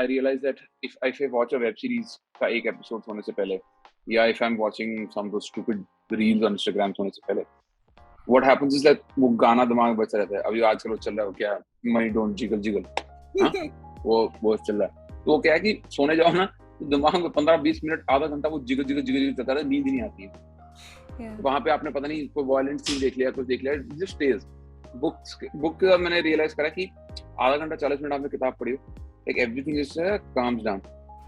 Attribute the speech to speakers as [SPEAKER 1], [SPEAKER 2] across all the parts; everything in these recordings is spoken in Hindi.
[SPEAKER 1] I realized that if I watch a web series का एक episode होने से पहले, या if I'm watching some of those stupid reels on Instagram होने से पहले, what happens is that वो गाना दिमाग में बजता रहता है. अभी आजकल वो चल रहा है क्या, Money Don't Jiggle Jiggle, हाँ, वो चल रहा है. तो वो क्या है कि सोने जाओ ना, तो दिमाग में 15-20 मिनट, आधा घंटा वो जिगल जिगल करता है, नींद ही नहीं आती है. तो वहाँ पे आपने पता नहीं कोई वायलेंट सीन देख लिया, कुछ देख लिया, जस्ट स्टेज. बुक मैंने रियलाइज करा कि आधा घंटा 40 मिनट आपने किताब पढ़ी हो, like everything just calms down.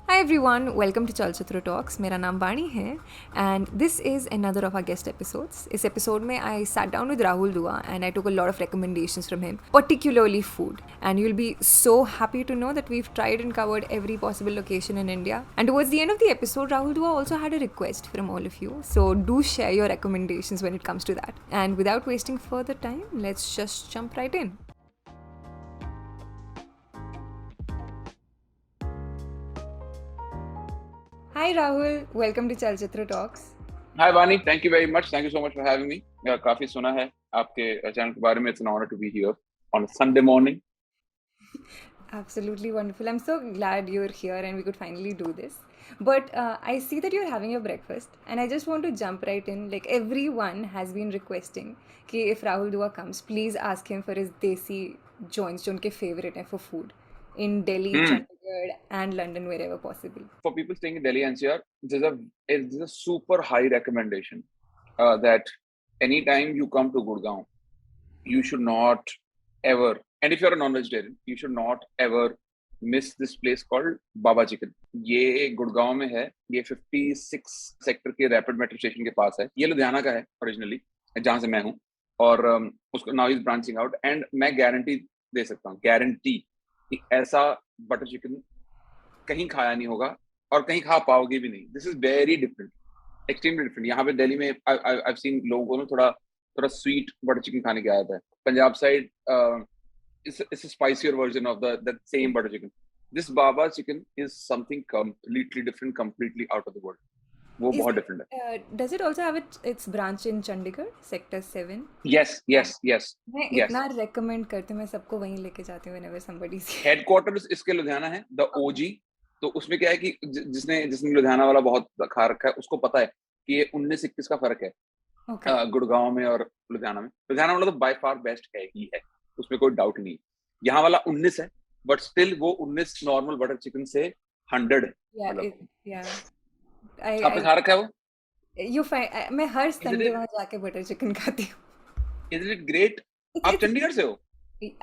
[SPEAKER 2] Hi everyone, welcome to Chalchitra Talks. मेरा नाम वाणी है and this is another of our guest episodes. इस episode में I sat down with Rahul Dua and I took a lot of recommendations from him, particularly food. And you'll be so happy to know that we've tried and covered every possible location in India. And towards the end of the episode, Rahul Dua also had a request from all of you. So do share your recommendations when it comes to that. And without wasting further time, let's just jump right in. Hi Rahul, welcome to Chalchitra Talks.
[SPEAKER 1] Hi Vani, thank you very much. Thank you so much for having me. काफी सुना है आपके चैनल के बारे में. It's an honor to be here on a Sunday morning.
[SPEAKER 2] Absolutely wonderful. I'm so glad you're here and we could finally do this. But I see that you're having your breakfast and I just want to jump right in. Like everyone has been requesting कि if Rahul Dua comes, please ask him for his desi joints जो उनके favorite हैं for food in Delhi, Chandigarh and London wherever possible.
[SPEAKER 1] For people staying in Delhi NCR, there's a super high recommendation that anytime you come to Gurgaon, you should not ever, and if you're a non-vegetarian, you should not ever miss this place called Baba Chicken. ये गुड़गांव में है. ये 56 सेक्टर के रैपिड मेट्रो स्टेशन के पास है. ये लुधियाना का है ओरिजिनली, जहाँ से मैं हूँ, और उसको now is branching out. And मैं गारंटी दे सकता हूँ, गारंटी कि ऐसा बटर चिकन कहीं खाया नहीं होगा और कहीं खा पाओगे भी नहीं. This is very different, extremely different. यहाँ पे दिल्ली में I've seen लोगों को ना थोड़ा स्वीट बटर चिकन खाने की आदत है. Punjab side it's a spicier version of that same butter chicken. This Baba chicken is something completely different, completely out of the world. वो बहुत different है.
[SPEAKER 2] Does it also have its branch in Chandigarh, Sector 7?
[SPEAKER 1] Yes.
[SPEAKER 2] मैं इतना recommend करती हूँ, मैं सबको वहीं लेके जाती हूँ whenever somebody is here.
[SPEAKER 1] Headquarters इसके लुधियाना है, the OG. तो उसमें क्या है कि जिसने लुधियाना वाला बहुत खा रखा है, उसको पता है कि ये 19-21 का फर्क है. गुड़गांव में और लुधियाना में. लुधियाना वाला तो बाय फार बेस्ट है ही है, उसमें कोई डाउट नहीं. यहाँ वाला 19 है, बट स्टिल वो 19 नॉर्मल बटर चिकन से 100 है. आपने खा रखा है वो?
[SPEAKER 2] मैं हर संडे वहाँ जाके बटर चिकन खाती हूँ.
[SPEAKER 1] Is it great? आप चंडीगढ़ से हो?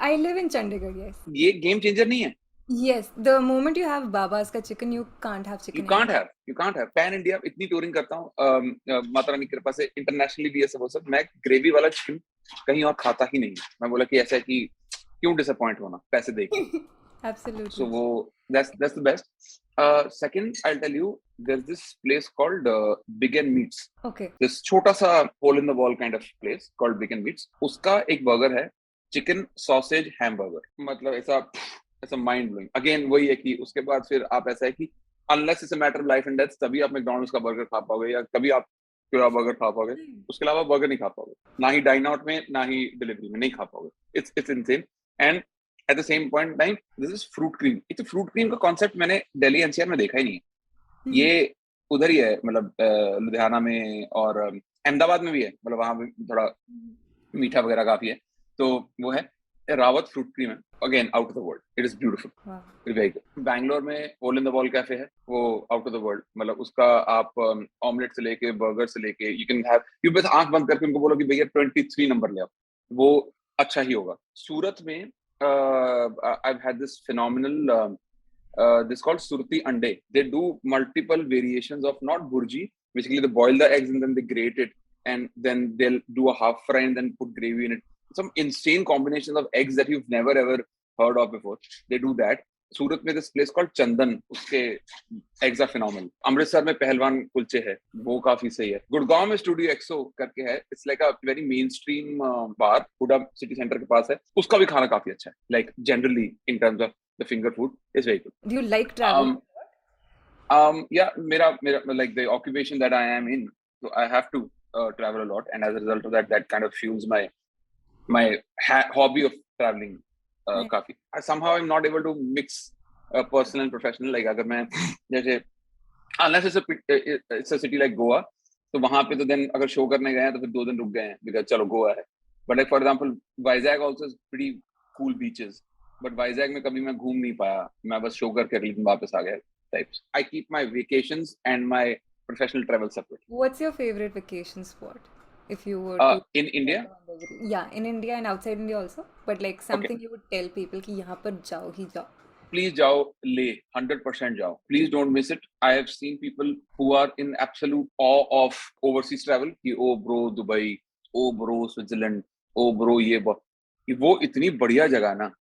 [SPEAKER 2] I live in Chandigarh, yes.
[SPEAKER 1] ये गेम चेंजर नहीं है?
[SPEAKER 2] Yes, the moment you have Baba's का chicken, you can't have chicken.
[SPEAKER 1] You can't have. Pan India इतनी टूरिंग करता हूँ, माता रानी की कृपा से इंटरनेशनली भी ऐसा हो सकता. मैं ग्रेवी वाला चिकन कहीं और खाता ही नहीं. मैं बोला कि ऐसा है कि क्यों डिसअपॉइंट होना पैसे देके.
[SPEAKER 2] Absolutely.
[SPEAKER 1] So वो that's the best. Second, I'll tell you, there's this place called Big and Meats.
[SPEAKER 2] Okay.
[SPEAKER 1] This छोटा सा hole in the wall kind of place called Big and Meats. उसका एक बर्गर है, चिकन सॉसेज हैमबर्गर. मतलब ऐसा माइंड ब्लोइंग. अगेन वही है कि उसके बाद फिर आप ऐसा है कि unless it's a matter of life and death, तभी आप मैकडॉनल्ड्स का बर्गर खा पाओगे या कभी आप पूरा बर्गर खा पाओगे. उसके अलावा बर्गर नहीं खा पाओगे, ना ही डाइन आउट में ना ही डिलीवरी में नहीं खा पाओगे. It's insane. And at the same point time this is fruit cream. It's fruit cream का कॉन्सेप्ट मैंने दिल्ली एनसीआर में देखा ही नहीं है. ये उधर ही है, मतलब लुधियाना में और अहमदाबाद में भी है. मतलब वहां भी थोड़ा मीठा वगैरह काफी है. तो वो है रावत फ्रूट क्रीम है. Again out of the world. It is beautiful, very good. Bangalore में hole in the wall cafe है, वो आउट ऑफ द वर्ल्ड. मतलब उसका आप ऑमलेट से लेके बर्गर से लेके यू कैन हैव, यू बस आंख बंद करके उनको बोलो कि भैया 23 नंबर ले आओ, वो अच्छा ही होगा. सूरत में I've had this phenomenal this called Surti Ande. They do multiple variations of not burji. Basically, they boil the eggs and then they grate it, and then they'll do a half fry and then put gravy in it. Some insane combinations of eggs that you've never ever heard of before. They do that. सूरत में this place called चंदन, उसके eggs are phenomenal. अमृतसर में पहलवान कुलचे है, वो काफी सही है. गुड़गांव में स्टूडियो एक्सो करके है. It's like a very mainstream bar, Huda city centre के पास है. उसका भी खाना काफी अच्छा है. Like generally in terms of the finger food is very good.
[SPEAKER 2] Do you like travel?
[SPEAKER 1] Yeah, मेरा like the occupation that I am in, so I have to travel a lot, and as a result of that kind of fuels my hobby of traveling. Coffee. Somehow I'm not able to mix personal and professional, like अगर मैं जैसे unless it's a city like Goa, तो वहां पे तो देन अगर शो करने गए हैं तो फिर 2 दिन रुक गए हैं बिकॉज चलो गोवा है. But like for example Vizag also is pretty cool beaches, but Vizag में कभी मैं घूम नहीं पाया, मैं बस शो करके अगले दिन वापस आ गया types. I keep my vacations and my professional travel separate.
[SPEAKER 2] What's your favorite vacation spot? If you were to
[SPEAKER 1] in India.
[SPEAKER 2] yeah, in India and outside India also, but like
[SPEAKER 1] okay,
[SPEAKER 2] something you would tell people कि यहाँ पर जाओ ही जाओ.
[SPEAKER 1] प्लीज जाओ ले, 100% जाओ, please don't miss it. I have seen people who are in absolute awe of overseas travel कि oh bro Dubai, oh bro Switzerland, oh bro ये वो इतनी बढ़िया जगह ना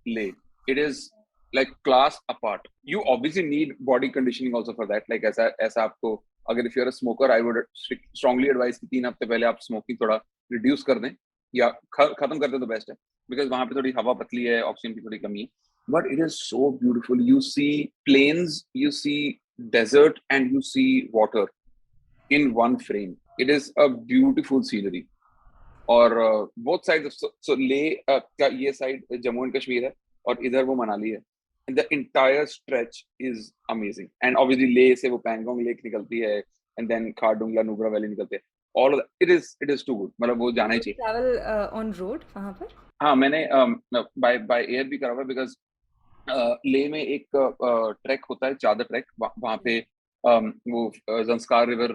[SPEAKER 1] ले. It is like class apart. You obviously need body conditioning also for that. Like ऐसा ऐसा आपको, अगर if you are a smoker I would strongly advise कि 3 हफ्ते पहले आप स्मोकिंग थोड़ा रिड्यूस कर दें या खत्म कर दें तो बेस्ट है, बिकॉज वहां पे थोड़ी हवा पतली है, ऑक्सीजन की थोड़ी कमी है. But it is so beautiful. You see plains, you see desert, and you see water in one frame. It is a beautiful scenery. और both sides of, so Leh का ये side जम्मू एंड कश्मीर है और इधर वो मनाली है. And the entire stretch is amazing. And obviously Leh से वो पैंगोंग लेक निकलती है, and then Khardungla Nubra valley निकलते हैं. All of that, it is too good. मतलब वो जाना ही चाहिए.
[SPEAKER 2] Travel on road वहाँ पर?
[SPEAKER 1] हाँ, मैंने by air भी करा हुआ है because ले में एक ट्रैक होता है, चादर ट्रैक. वहां पे वो जंस्कार रिवर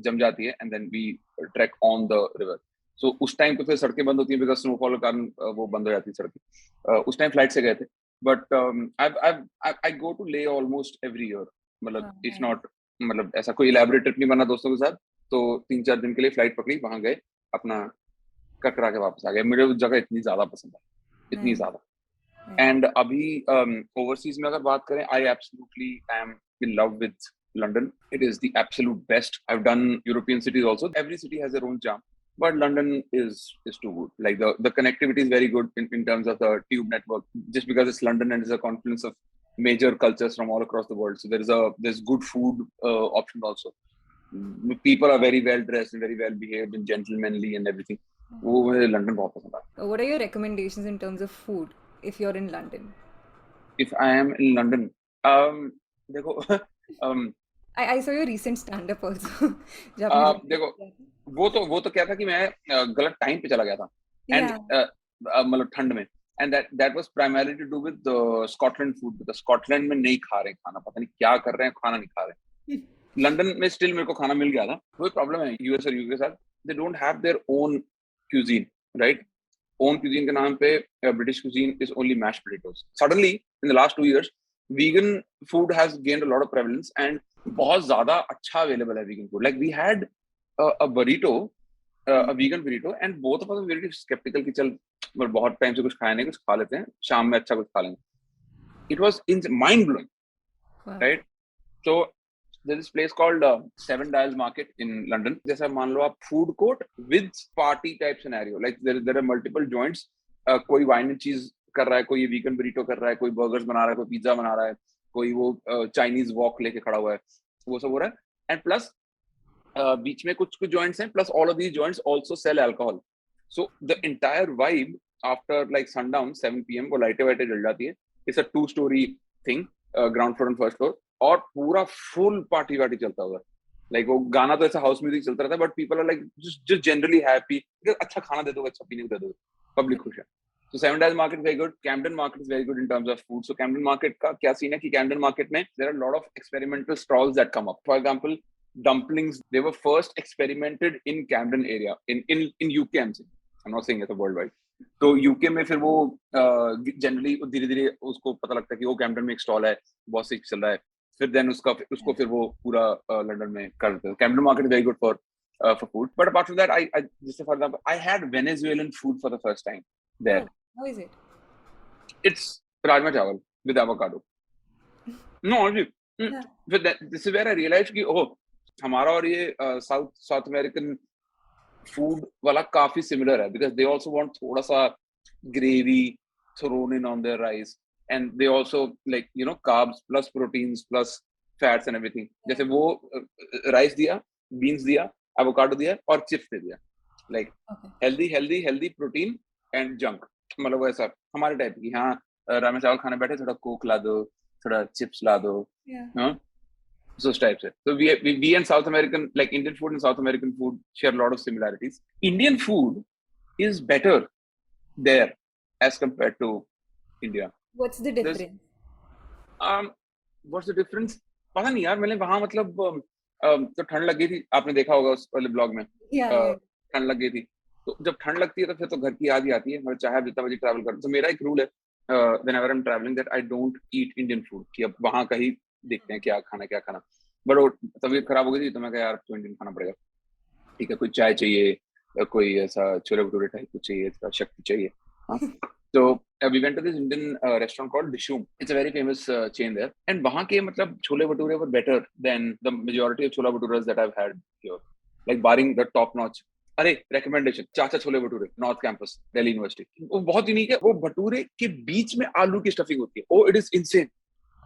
[SPEAKER 1] जम जाती है and then we trek on the river. So उस टाइम तो फिर सड़कें बंद होती हैं बिकॉज स्नोफॉल के कारण वो बंद हो जाती है सड़कें. उस टाइम फ्लाइट से गए थे. बट आई गो टू ले ऑलमोस्ट एवरी ईयर. मतलब इफ नॉट, मतलब ऐसा कोई इलेबोरेट ट्रिप नहीं बना दोस्तों के साथ, तो 3-4 दिन के लिए फ्लाइट पकड़ी, वहां गए, अपना ककरा के वापस आ गए. मुझे उस जगह इतनी ज्यादा पसंद है, इतनी ज्यादा. एंड अभी ओवरसीज में अगर बात करें, I absolutely am in love with London. It is the absolute best. I've done European cities also. Every city has their own charm, but London is too good. Like the connectivity is very good in terms of the tube network. Just because it's London and it's a confluence of major cultures from all across the world, so there's good food option also. People are very well dressed and very well behaved and gentlemanly and everything. वो मुझे लंदन बहुत पसंद आता.
[SPEAKER 2] What are your recommendations in terms of food if you're in London?
[SPEAKER 1] If I am in London, देखो,
[SPEAKER 2] I saw your recent stand-up also. जब आपने
[SPEAKER 1] देखो, वो तो क्या था कि मैं गलत टाइम पे चला गया था एंड मतलब ठंड में. And that was primarily to do with Scotland food, because Scotland में नहीं खा रहे खाना, पता नहीं क्या कर रहे हैं, खाना नहीं खा रहे. लंदन में स्टिल मेरे को खाना मिल गया था. वही प्रॉब्लम है यूएस और यूके के साथ, they don't have their own cuisine, right. Own cuisine के नाम पे British cuisine is only mashed potatoes. Suddenly in the last 2 years vegan food has gained a lot of prevalence and बहुत ज्यादा अच्छा अवेलेबल है vegan food. Like we had a burrito, a vegan burrito, and both of us were very skeptical कि चल बहुत टाइम से कुछ खाया नहीं, कुछ खा लेते हैं, शाम में अच्छा कुछ खा लेंगे. It was mind blowing, right? So there's this place called Seven Dials Market in London. जैसा मान लो आप food court with party type scenario. Like there are multiple joints. कोई wine and cheese कर रहा है, कोई वीगन बरीटो कर रहा है, कोई बर्गर्स बना रहा है, कोई पिज्जा बना रहा है, कोई वो चाइनीज वॉक लेके खड़ा हुआ है, वो सब हो रहा है. एंड प्लस बीच में कुछ जॉइंट्स हैं, plus all of these joints also sell alcohol. So the entire vibe after like sundown 7 PM वो लाइटें वाइटें जल जाती है. It's a 2-story thing, ground floor and first floor, और पूरा फुल पार्टी वार्टी चलता हुआ. लाइक वो गाना तो ऐसा हाउस म्यूजिक चलता रहता है, but people are like just generally happy. अच्छा खाना दे दो, अच्छा पीने को दे दो, पब्लिक खुश है. So Seven Dials Market is very good. Camden Market is very good in terms of food. So Camden Market का क्या scene है कि Camden Market में there are a lot of experimental stalls that come up. For example, dumplings, they were first experimented in Camden area in UK. I'm not saying it's a worldwide. तो UK में फिर वो generally धीरे-धीरे उसको पता लगता है कि वो Camden में एक stall है, बहुत सही चल रहा है. फिर then उसको फिर वो पूरा लंदन में कर देते हैं. Camden Market is very good for food. But apart from that, I just for example, I had Venezuelan food for the first time there.
[SPEAKER 2] Oh, how is it?
[SPEAKER 1] It's rajma chawal with avocado. No, honestly,
[SPEAKER 2] Yeah.
[SPEAKER 1] this is where I realized कि oh, हमारा और ये South American food वाला काफी similar है, because they also want थोड़ा सा gravy thrown in on their rice, and they also like carbs plus proteins plus fats and everything. जैसे वो rice दिया, beans दिया, avocado दिया और chips दे दिया. Like healthy protein and junk. मतलब वो ऐसा हमारे टाइप की. हाँ, राजमा चावल खाने बैठे, थोड़ा कोक ला दो, थोड़ा चिप्स ला दो, हाँ, so उस टाइप से. So we and South American, like Indian food and South American food share a lot of similarities. Indian food is better there as compared to India.
[SPEAKER 2] What's the
[SPEAKER 1] There's
[SPEAKER 2] difference?
[SPEAKER 1] What's the difference? पता नहीं यार, मैंने वहां मतलब तो ठंड लग गई थी, आपने देखा होगा उस वाले ब्लॉग में.
[SPEAKER 2] Yeah.
[SPEAKER 1] ठंड लग गई थी, तो जब ठंड लगती है तो फिर तो घर की याद ही आती है. मतलब चाहे आप जितना बजे ट्रैवल करो, तो मेरा एक रूल है whenever I'm traveling that I don't eat Indian food, कि अब वहां का ही देखते हैं क्या खाना. बट वो तबीयत खराब हो गई थी तो मैं कहा यार तो इंडियन खाना पड़ेगा. ठीक है, कोई चाय चाहिए, कोई ऐसा छोले भटूरे टाइप कुछ चाहिए, थोड़ा शक्ति चाहिए. हाँ, तो we went to this Indian restaurant called Dishoom. It's a very famous chain there. And वहाँ के मतलब chole bhature were better than the majority of chhola bhature that I've had here. Like barring the top notch. अरे recommendation, चाचा chole bhature, north campus, Delhi university. वो बहुत यूनिक है. वो भटूरे के बीच में आलू की स्टफिंग होती है. Oh, it is insane.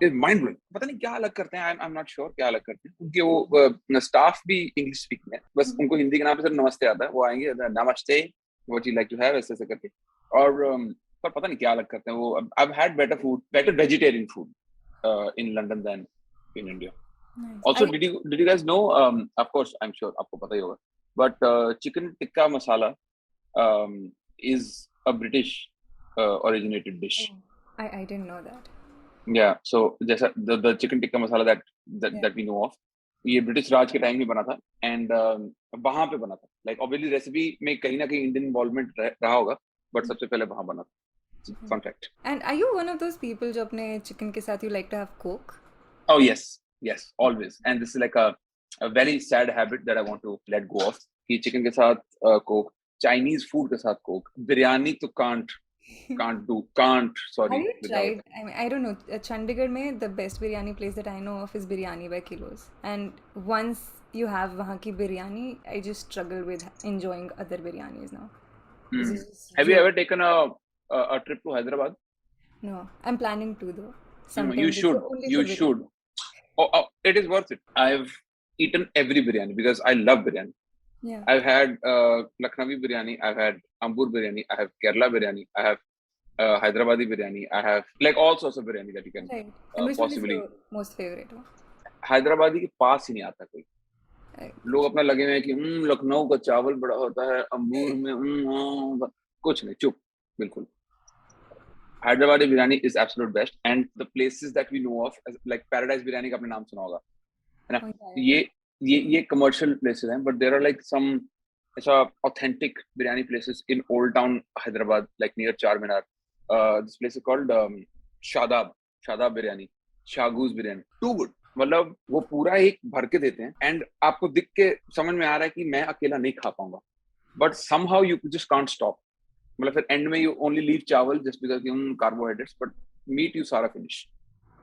[SPEAKER 1] It's mind blowing. पता नहीं क्या अलग करते हैं. I'm not sure क्या अलग करते हैं. उनके वो स्टाफ भी इंग्लिश स्पीकिंग है. बस उनको हिंदी के नाम पे सिर्फ नमस्ते आता है. वो आएंगे नमस्ते, what you like to have, ऐसे करके. और पर पता नहीं क्या अलग करते हैं वो. I've had better food, better vegetarian food in London than in India.
[SPEAKER 2] Nice.
[SPEAKER 1] Also, did you guys know? Of course, I'm sure आपको पता ही होगा. But chicken tikka masala is a British originated dish.
[SPEAKER 2] Oh, I didn't know that.
[SPEAKER 1] Yeah, so जैसा the chicken tikka masala that we know of, ये ब्रिटिश राज के टाइम में बना था. एंड वहां पे बना था. लाइक ऑब्वियसली रेसिपी में कहीं ना कहीं इंडियन इन्वॉल्वमेंट रहा होगा, बट सबसे पहले वहां बना था. Fun fact.
[SPEAKER 2] And are you one of those people जो अपने chicken के साथ you like to have Coke?
[SPEAKER 1] Oh yes, always. And this is like a very sad habit that I want to let go of. कि चिकन के साथ कोक, चाइनीज फूड के साथ कोक, बिरयानी तो can't sorry.
[SPEAKER 2] Have you
[SPEAKER 1] without.
[SPEAKER 2] tried? I mean, I don't know. Chandigarh में the best biryani place that I know of is Biryani by Kilos. And once you have वहाँ की biryani, I just struggle with enjoying other biryanis now. This is just
[SPEAKER 1] Have you ever taken a trip to Hyderabad?
[SPEAKER 2] No, I'm planning to though.
[SPEAKER 1] You
[SPEAKER 2] Sometime this
[SPEAKER 1] should.
[SPEAKER 2] year, only
[SPEAKER 1] You
[SPEAKER 2] for biryani.
[SPEAKER 1] should. Oh, it is worth it. I've eaten every biryani because I love biryani.
[SPEAKER 2] Yeah.
[SPEAKER 1] I've had Lucknowi biryani. I've had Ambur biryani. I have Kerala biryani. I have Hyderabadi biryani. I have like all sorts of biryani that you can
[SPEAKER 2] Right. And which one is
[SPEAKER 1] possibly.
[SPEAKER 2] your most favorite one?
[SPEAKER 1] Hyderabadi के पास ही नहीं आता कोई.
[SPEAKER 2] Right.
[SPEAKER 1] लोग अपना लगे हुए हैं कि लखनऊ का चावल बड़ा होता है, अंबूर में कुछ नहीं, चुप बिल्कुल. Hyderabadi biryani is absolute best, and the places that we know of, like Paradise Biryani का आपने नाम सुना होगा, है ना?
[SPEAKER 2] Oh, yeah.
[SPEAKER 1] ये commercial places हैं, but there are like some ऐसा authentic biryani places in Old Town Hyderabad, like near Charminar. This place is called Shadab Biryani, Shagu's Biryani. Too good. मतलब वो पूरा एक भर के देते हैं, and आपको दिख के समझ में आ रहा है कि मैं अकेला नहीं खा पाऊंगा, but somehow you just can't stop. मतलब फिर एंड में you only leave चावल just because carbohydrates, but meat you सारा finish.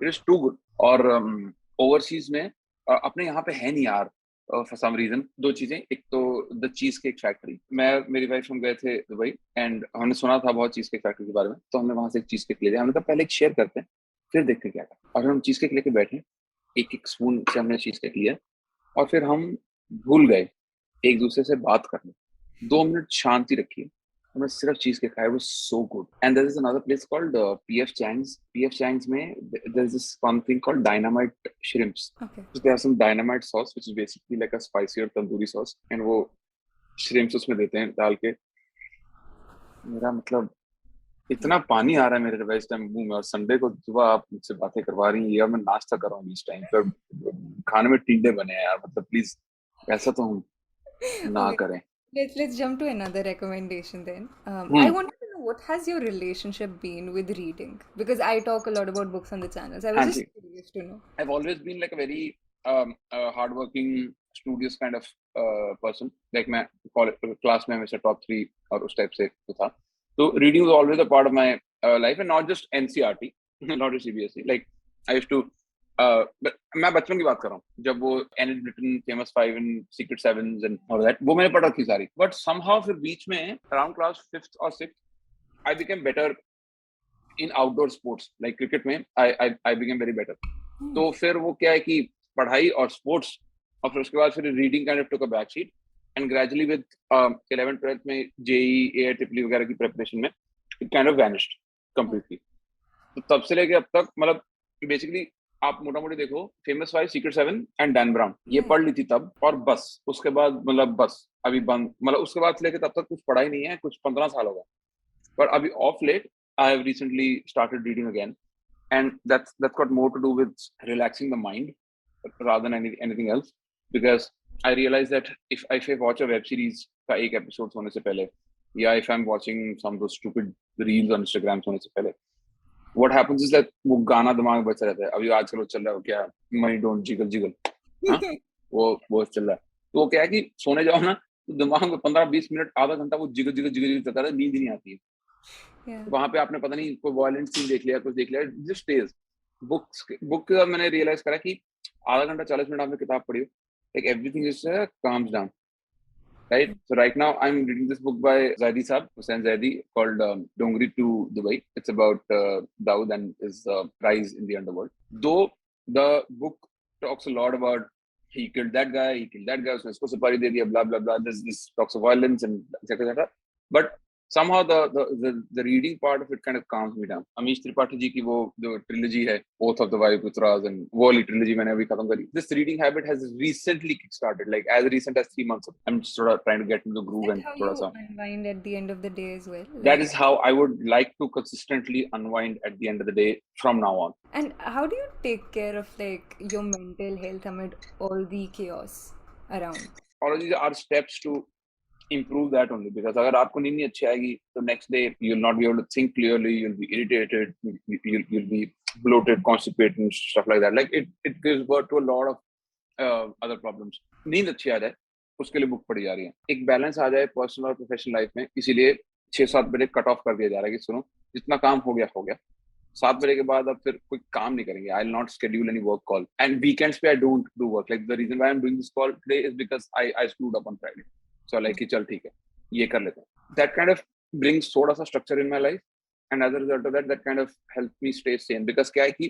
[SPEAKER 1] It is too good. और ओवरसीज में अपने यहाँ पे है नहीं यार, for some reason. दो चीजें, एक तो द चीज केक फैक्ट्री. मैं मेरी वाइफ हम गए थे दुबई, एंड हमने सुना था बहुत चीज केक फैक्ट्री के बारे में, तो हमने वहां से एक चीज केक ले लिया. हमने कहा पहले एक शेयर करते हैं, फिर देखते क्या था. और हम चीज केक लेके बैठे, एक स्पून से हमने चीज केक लिया, और फिर हम भूल गए एक दूसरे से बात करने. 2 मिनट शांति रखी, हमने सिर्फ चीज केक खाया. Was so good. And there is another place called P F Chang's में there is this one thing called dynamite shrimps.
[SPEAKER 2] Okay.
[SPEAKER 1] So they have some dynamite sauce which is basically like a spicier tandoori sauce, and वो shrimps उसमें देते हैं डाल के. मेरा मतलब इतना पानी आ रहा है मेरे इस टाइम मुंह में, और संडे को सुबह आप मुझसे बातें करवा रही हैं और मैं नाश्ता कर रहा हूँ इस टाइम पर. खाने में टिंडे बने हैं यार, मतलब प्लीज ऐसा तो हम ना
[SPEAKER 2] Okay.
[SPEAKER 1] करें.
[SPEAKER 2] Let's jump to another recommendation then. I
[SPEAKER 1] Hmm.
[SPEAKER 2] wanted to know, what has your relationship been with reading? Because I talk a lot about books on the channels. I was
[SPEAKER 1] हाँ
[SPEAKER 2] just
[SPEAKER 1] ji.
[SPEAKER 2] curious to know.
[SPEAKER 1] I've always been like a very hardworking, studious kind of person. Like मैं class में हमेशा top 3 और उस type से था. So reading was always a part of my life, and not just NCERT, not just CBSE. Like I used to, but मैं बचपन की बात कर रहा हूँ, जब वो Enid Blyton, Famous Five and Secret Sevens and all that, वो मैंने पढ़ रखी सारी. But somehow फिर बीच में around class 5th or 6th, I became better in outdoor sports. Like cricket में I became very better. तो फिर वो क्या है कि पढ़ाई और स्पोर्ट्स, और फिर उसके बाद फिर reading kind of took a back seat, and gradually with 11th 12th में जेई AIEEE वगैरह की प्रिपरेशन में it kind of vanished completely. तो तब से लेके अब तक मतलब बेसिकली आप मोटा मोटी देखो, famous 5, secret 7 and Dan brown, ये पढ़ ली थी तब, और बस उसके बाद मतलब बस अभी बंद, मतलब उसके बाद से लेके तब तक कुछ पढ़ा ही नहीं है, कुछ 15 साल हो गए. पर अभी of late I have recently started reading again, and that's got more to do with relaxing the mind rather than anything else, because I realize that if I watch a web series का एक episode होने से पहले, या if I'm watching some of those stupid reels on Instagram होने से पहले, what happens is that वो गाना दिमाग में बचा रहता है. अभी आजकल वो चल रहा है, क्या मनी डोंट जिगल जिगल, हाँ, वो चल रहा है. तो वो क्या है कि सोने जाओ ना, तो दिमाग में 15-20 मिनट आधा घंटा वो जिगल जिगल जिगल जिगल चलता है, नींद ही नहीं आती है. वहां पे आपने पता नहीं कोई वायलेंट सीन देख लिया, कुछ देख लिया, जस्ट स्टेज. बुक के बाद मैंने रियलाइज करा कि आधा घंटा 40 मिनट आपने किताब पढ़ी हो, like everything just calms down, right? So right now I'm reading this book by Zaidi Saab, Hussain Zaidi, called Dongri to Dubai. It's about Dawood and his rise in the underworld. Though the book talks a lot about he killed that guy, उसने इसको सुपारी दे दिया, blah blah blah, this talks of violence and etc. But somehow the reading part of it kind of calms me down. Amish Tripathi ji ki wo जो trilogy है, Oath of the Vaibhav, and वो वाली trilogy मैंने अभी खत्म करी. This reading habit has recently kickstarted, like as recent as 3 months ago. I'm just sort of trying to get into the groove and थोड़ा सा.
[SPEAKER 2] Unwind at the end of the day as well.
[SPEAKER 1] That is how I would like to consistently unwind at the end of the day from now on.
[SPEAKER 2] And how do you take care of like your mental health amid all the chaos around?
[SPEAKER 1] All of these are steps to improve that only, because अगर आपको नींद नहीं अच्छी आएगी, तो next day you'll not be able to think clearly, you'll be irritated, you'll be bloated, constipated and stuff like that. Like it gives birth to a lot of other problems. नींद अच्छी आ जाए, उसके लिए बुक पढ़ी जा रही है. एक बैलेंस आ जाए पर्सनल और प्रोफेशनल लाइफ में, इसीलिए 6-7 बजे कट ऑफ कर दिया जा रहा है कि सुनो, जितना काम हो गया 7 बजे के बाद अब फिर कोई काम नहीं करेंगे. I will not schedule any work call, and weekends पे I don't do work. Like the reason why I am doing this call today is because I screwed up on Friday. So like कि चल ठीक है, ये कर लेते हैं. That kind of brings थोड़ा सा structure in my life, and as a result of that kind of helped me stay sane. Because क्या है कि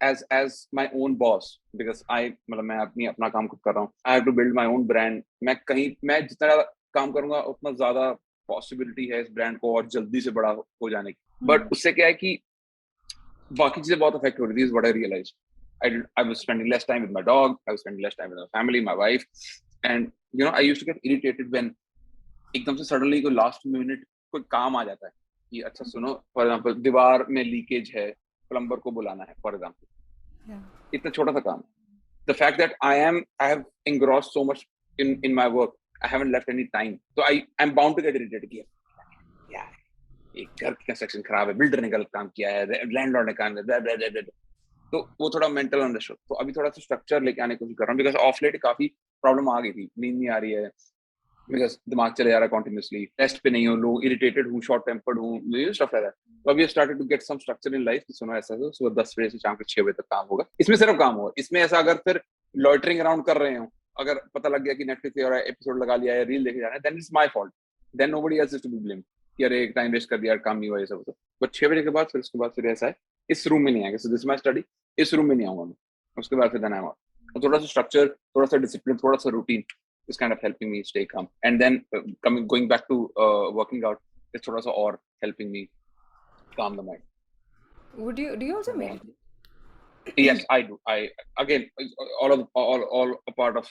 [SPEAKER 1] as my own boss, because मतलब मैं अपना काम खुद कर रहा हूँ. I have to build my own brand. मैं जितना काम करूँगा उतना ज़्यादा possibility है इस brand को और जल्दी से बड़ा हो जाने की. But उससे क्या है कि बाकी चीजें बहुत affect हो रही थी. Is what I realized. I was spending less time with my dog. I was spending less time with my family, my wife, and you know, I used to get irritated when एकदम से suddenly कोई last minute कोई काम आ जाता है कि अच्छा सुनो, for example दीवार में लीकेज है, प्लम्बर को बुलाना है, for example. इतना छोटा सा काम. The fact that I have engrossed so much in my work, I haven't left any time. So I'm bound to get irritated कि यार एक घर की कंस्ट्रक्शन खराब है, बिल्डर ने गलत काम किया है, लैंडलॉर्ड ने काम किया, तो वो थोड़ा मेंटल अंडरस्टूड. तो अभी थोड़ा सा स्ट्रक्चर लेके आने की कोशिश कर रहा हूँ, बिकॉज ऑफ लेट काफी प्रॉब्लम आ गई थी. नींद नहीं आ रही है, बिकॉज दिमाग चले जा रहा है कॉन्टिन्यूसली, टेस्ट पे नहीं हूँ, लोग इरिटेटेड हूँ, शॉर्ट टेम्पर्ड हूँ, ये स्टफ है. तो अभी started to get some structure in life. सुनो ऐसा है, सुबह 10 बजे से शाम के 6 बजे तक काम होगा, इसमें सिर्फ काम होगा. इसमें ऐसा अगर फिर लॉइटरिंग अराउंड कर रहे हो, अगर पता लग गया कि नेटफ्लिक्स पे एपिसोड लगा लिया है, रील देखे जा रहे हैं, then it's my fault. Then nobody else is to be blamed कि अरे एक टाइम वेस्ट कर दिया, काम नहीं हुआ, ये सब. बट 6 बजे के बाद फिर ऐसा है, इस रूम में नहीं आएगा. सो दिस माय स्टडी, इस रूम में नहीं आऊंगा मैं. उसके बाद फिर देन आई एम आउट. थोड़ा सा स्ट्रक्चर, थोड़ा सा डिसिप्लिन, थोड़ा सा routine is kind of helping me stay calm. And then going back to working out is thoda sa or helping me calm the mind.
[SPEAKER 2] Do you also meditate?
[SPEAKER 1] Yes, I do. I again all a part of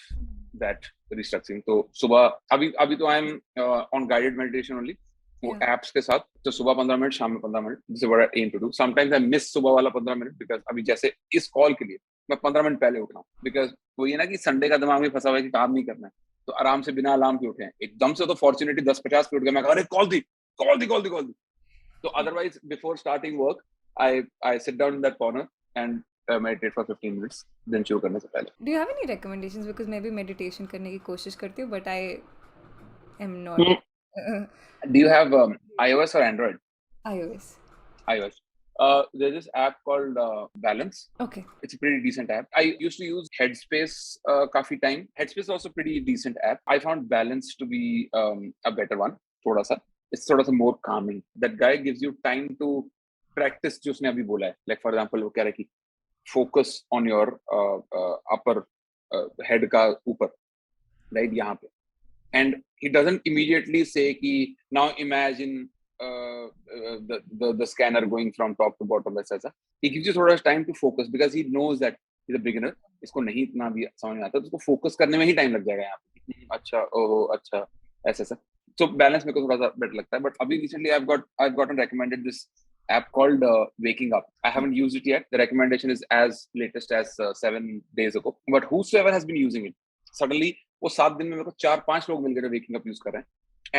[SPEAKER 1] that restructuring. तो सुबह अभी तो I am on guided meditation only. वो apps के साथ, तो सुबह 15 मिनट, शाम में 15 minute. This is what I aim to do. Sometimes I miss सुबह वाला 15 मिनट, because अभी जैसे इस कॉल के लिए मैं 15 मिनट पहले उठ रहा हूँ, बिकॉज वो ये ना कि संडे का दिमाग में फंसा हुआ है कि काम नहीं करना है, तो आराम से बिना अलार्म के उठे हैं. एकदम से तो फॉर्चुनेटली 10:50 पे उठ गया, मैं कहा अरे कॉल दी. तो otherwise before starting work I sit down in that corner and meditate for 15 minutes, then शुरू करने से पहले.
[SPEAKER 2] Do you have any recommendations? Because मैं भी meditation करने की कोशिश करती हूँ, but I am not.
[SPEAKER 1] Do you have iOS or Android?
[SPEAKER 2] iOS.
[SPEAKER 1] There's this app called Balance.
[SPEAKER 2] Okay.
[SPEAKER 1] It's a pretty decent app. I used to use Headspace काफी time. Headspace is also a pretty decent app. I found Balance to be a better one. थोड़ा सा. It's sort of more calming. That guy gives you time to practice जो उसने अभी बोला है. Like for example, वो कह रहा है कि focus on your upper head का ऊपर, right यहाँ पे. And he doesn't immediately say कि now imagine the scanner going from top to bottom, ऐसा. He gives you थोड़ा time to focus because he knows that he's a beginner. इसको नहीं इतना भी समझ में आता, तो उसको फोकस करने में ही टाइम लग जाएगा यहाँ पे. अच्छा, ओहो, अच्छा, ऐसा. So balance मेरे को थोड़ा सा better लगता है. But अभी recently I've gotten recommended this app called Waking Up. I haven't used it yet. The recommendation is as latest as 7 days ago. But whosoever has been using it, suddenly वो 7 दिन में मेरे को 4-5 लोग मिल गए Waking Up use कर रहे हैं.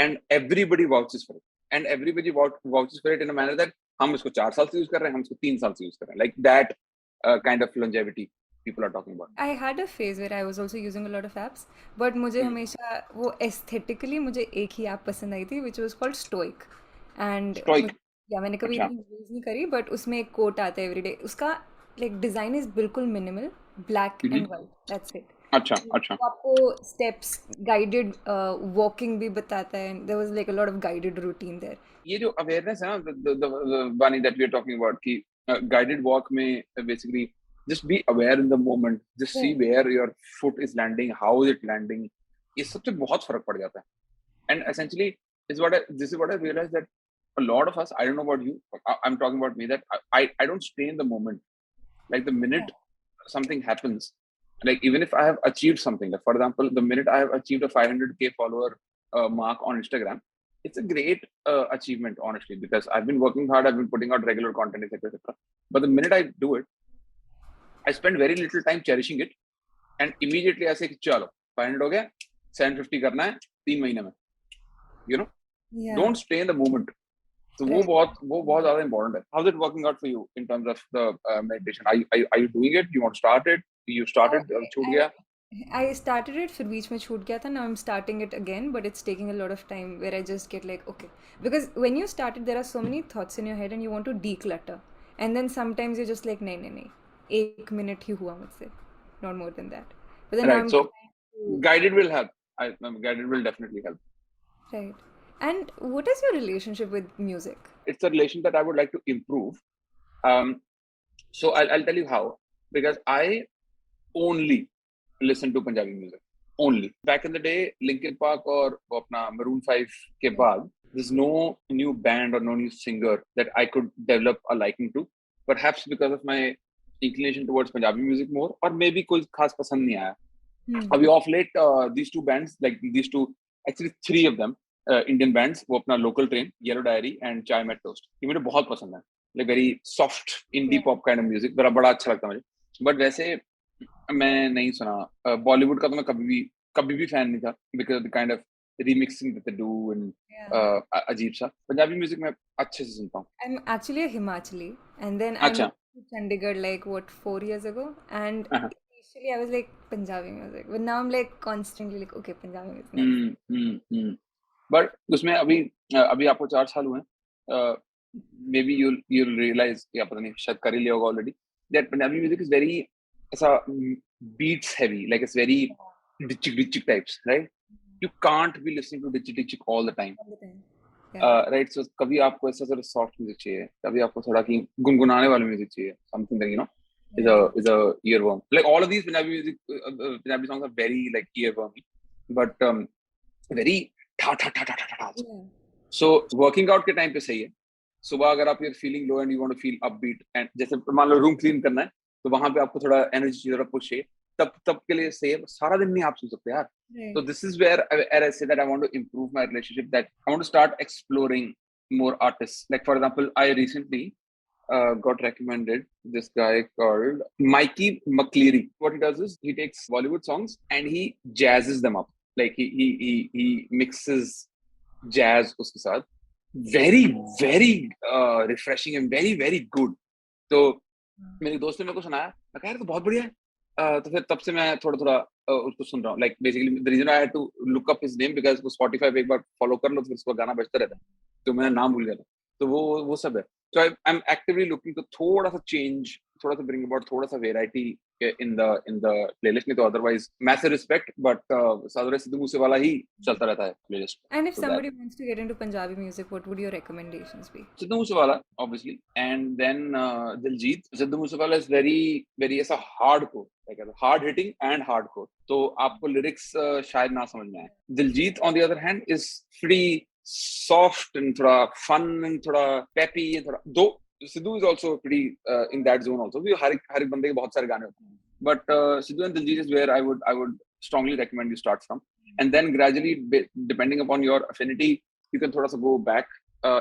[SPEAKER 1] And everybody vouches for it. And everybody vouches for it in a manner that हम इसको 4 साल से यूज कर रहे हैं, हम इसको 3 साल से यूज कर रहे हैं. Like that kind of longevity people are talking about.
[SPEAKER 2] I had a phase where I was also using a lot of apps, but मुझे हमेशा वो aesthetically मुझे एक ही app पसंद आई थी, which was called Stoic. And
[SPEAKER 1] Stoic.
[SPEAKER 2] या मैंने कभी
[SPEAKER 1] अच्छा.
[SPEAKER 2] इतनी यूज नहीं करी, but उसमें एक कोट आता है everyday. उसका like design is बिल्कुल minimal, black and white. That's it.
[SPEAKER 1] अच्छा, अच्छा.
[SPEAKER 2] वो आपको steps, guided walking भी बताता है. There was like a lot of guided routine there.
[SPEAKER 1] ये जो awareness है ना, the Vani that we are talking about, कि guided walk में basically just be aware in the moment, just see where your foot is landing, how is it landing. इस सबसे बहुत फर्क पड़ जाता है. And essentially this is what I realized, that a lot of us, I don't know about you, I'm talking about me, that I don't stay in the moment. Like the minute something happens, like even if I have achieved something, like for example, the minute I have achieved a 500k follower mark on Instagram, it's a great achievement, honestly, because I've been working hard, I've been putting out regular content, etc. But the minute I do it, I spend very little time cherishing it, and immediately I say, चलो 500 हो गया, 750 करना है 3 महीने में. You know, don't stay in the moment. So वो बहुत ज़्यादा important है. How's it working out for you in terms of the meditation? Are you doing it? You want to start it? You started, छूट गया?
[SPEAKER 2] I started it, फिर बीच में छूट गया था. Now I'm starting it again, but it's taking a lot of time where I just get like, okay. Because when you started, there are so many thoughts in your head and you want to declutter. And then sometimes you're just like, नहीं. 1 minute ही हुआ मुझसे. Not more than that. But then
[SPEAKER 1] right, so guided will help. Guided will definitely help.
[SPEAKER 2] Right. And what is your relationship with music?
[SPEAKER 1] It's a relation that I would like to improve. So I'll tell you how. Because I only listen to Punjabi music. Only. Back in the day, Linkin Park or अपना Maroon 5 के बाद, there's no new band or no new singer that I could develop a liking to. Perhaps because of my inclination towards Punjabi music more, or maybe कोई खास पसंद नहीं आया. अभी off late, these two bands, like these two, actually 3 of them, Indian bands, वो अपना Local Train, Yellow Diary and Chai Met Toast, ये मुझे बहुत पसंद है. Like very soft indie pop kind of music, बड़ा अच्छा लगता है मुझे. But वैसे मैं नहीं सुना. Bollywood का तो मैं कभी भी fan नहीं था, because of the kind of remixing that they do and अजीब सा. Punjabi music मैं अच्छे से सुनता हूँ.
[SPEAKER 2] I'm actually a Himachali, and then I moved to Chandigarh like 4 years ago, and initially I was like Punjabi music, but now I'm like constantly like, okay, Punjabi music.
[SPEAKER 1] But उसमें अभी आपको 4 साल हुए. Maybe you'll realize, या पता नहीं शायद कर ही लिया होगा already, that Punjabi music is very ऐसा beats heavy, like it's very ditchik types, right? You can't be listening to ditchik all the time. Right, so कभी आपको ऐसा थोड़ा soft music चाहिए, कभी आपको थोड़ा की गुनगुनाने वाला music चाहिए, something that, you know, is a earworm. Like all of these Punjabi songs are very like earwormy, but very ta. So working out के time पे सही है. सुबह अगर आप you're feeling low and you want to feel upbeat, and जैसे मान लो room clean करना है, तो वहाँ पे आपको थोड़ा energy चाहिए, थोड़ा push चाहिए, तब के लिए सही है. सारा दिन नहीं आप सुन सकते यार. So this is where I say that I want to improve my relationship, that I want to start exploring more artists. Like for example, I recently got recommended this guy called Mikey McCleary. What he does is he takes Bollywood songs and he jazzes them up. Like he mixes jazz उसके साथ. Very refreshing and very good. तो मेरे दोस्त ने मेरे को सुनाया, मैं कहा यार तो बहुत बढ़िया है. तो फिर तब से मैं थोड़ा उसको सुन रहा हूँ. Like basically the reason I had to look up his name, because वो Spotify पे एक बार follow कर लो तो फिर उसका गाना बजता रहता है, तो मैं नाम भूल गया था. तो वो सब है. So I'm actively looking to थोड़ा सा change, थोड़ा सा bring about थोड़ा सा variety in the playlist. नहीं तो otherwise massive respect, but साधारण सिद्धू मूसेवाला ही चलता रहता है playlist.
[SPEAKER 2] And if somebody wants to get into Punjabi music, what would your recommendations be?
[SPEAKER 1] Siddhu Moosewala, obviously, and then Diljit. Siddhu Moosewala is very ऐसा hardcore, like hard hitting and hardcore. तो आपको lyrics शायद ना समझ में आए. Diljit, on the other hand, is pretty soft and थोड़ा fun and थोड़ा peppy and थोड़ा दो Sidhu is also pretty in that zone also. भी हर एक बंदे के बहुत सारे गाने होते हैं. But Sidhu and Diljit is where I would strongly recommend you start from, and then gradually, depending upon your affinity, you can thoda sa go back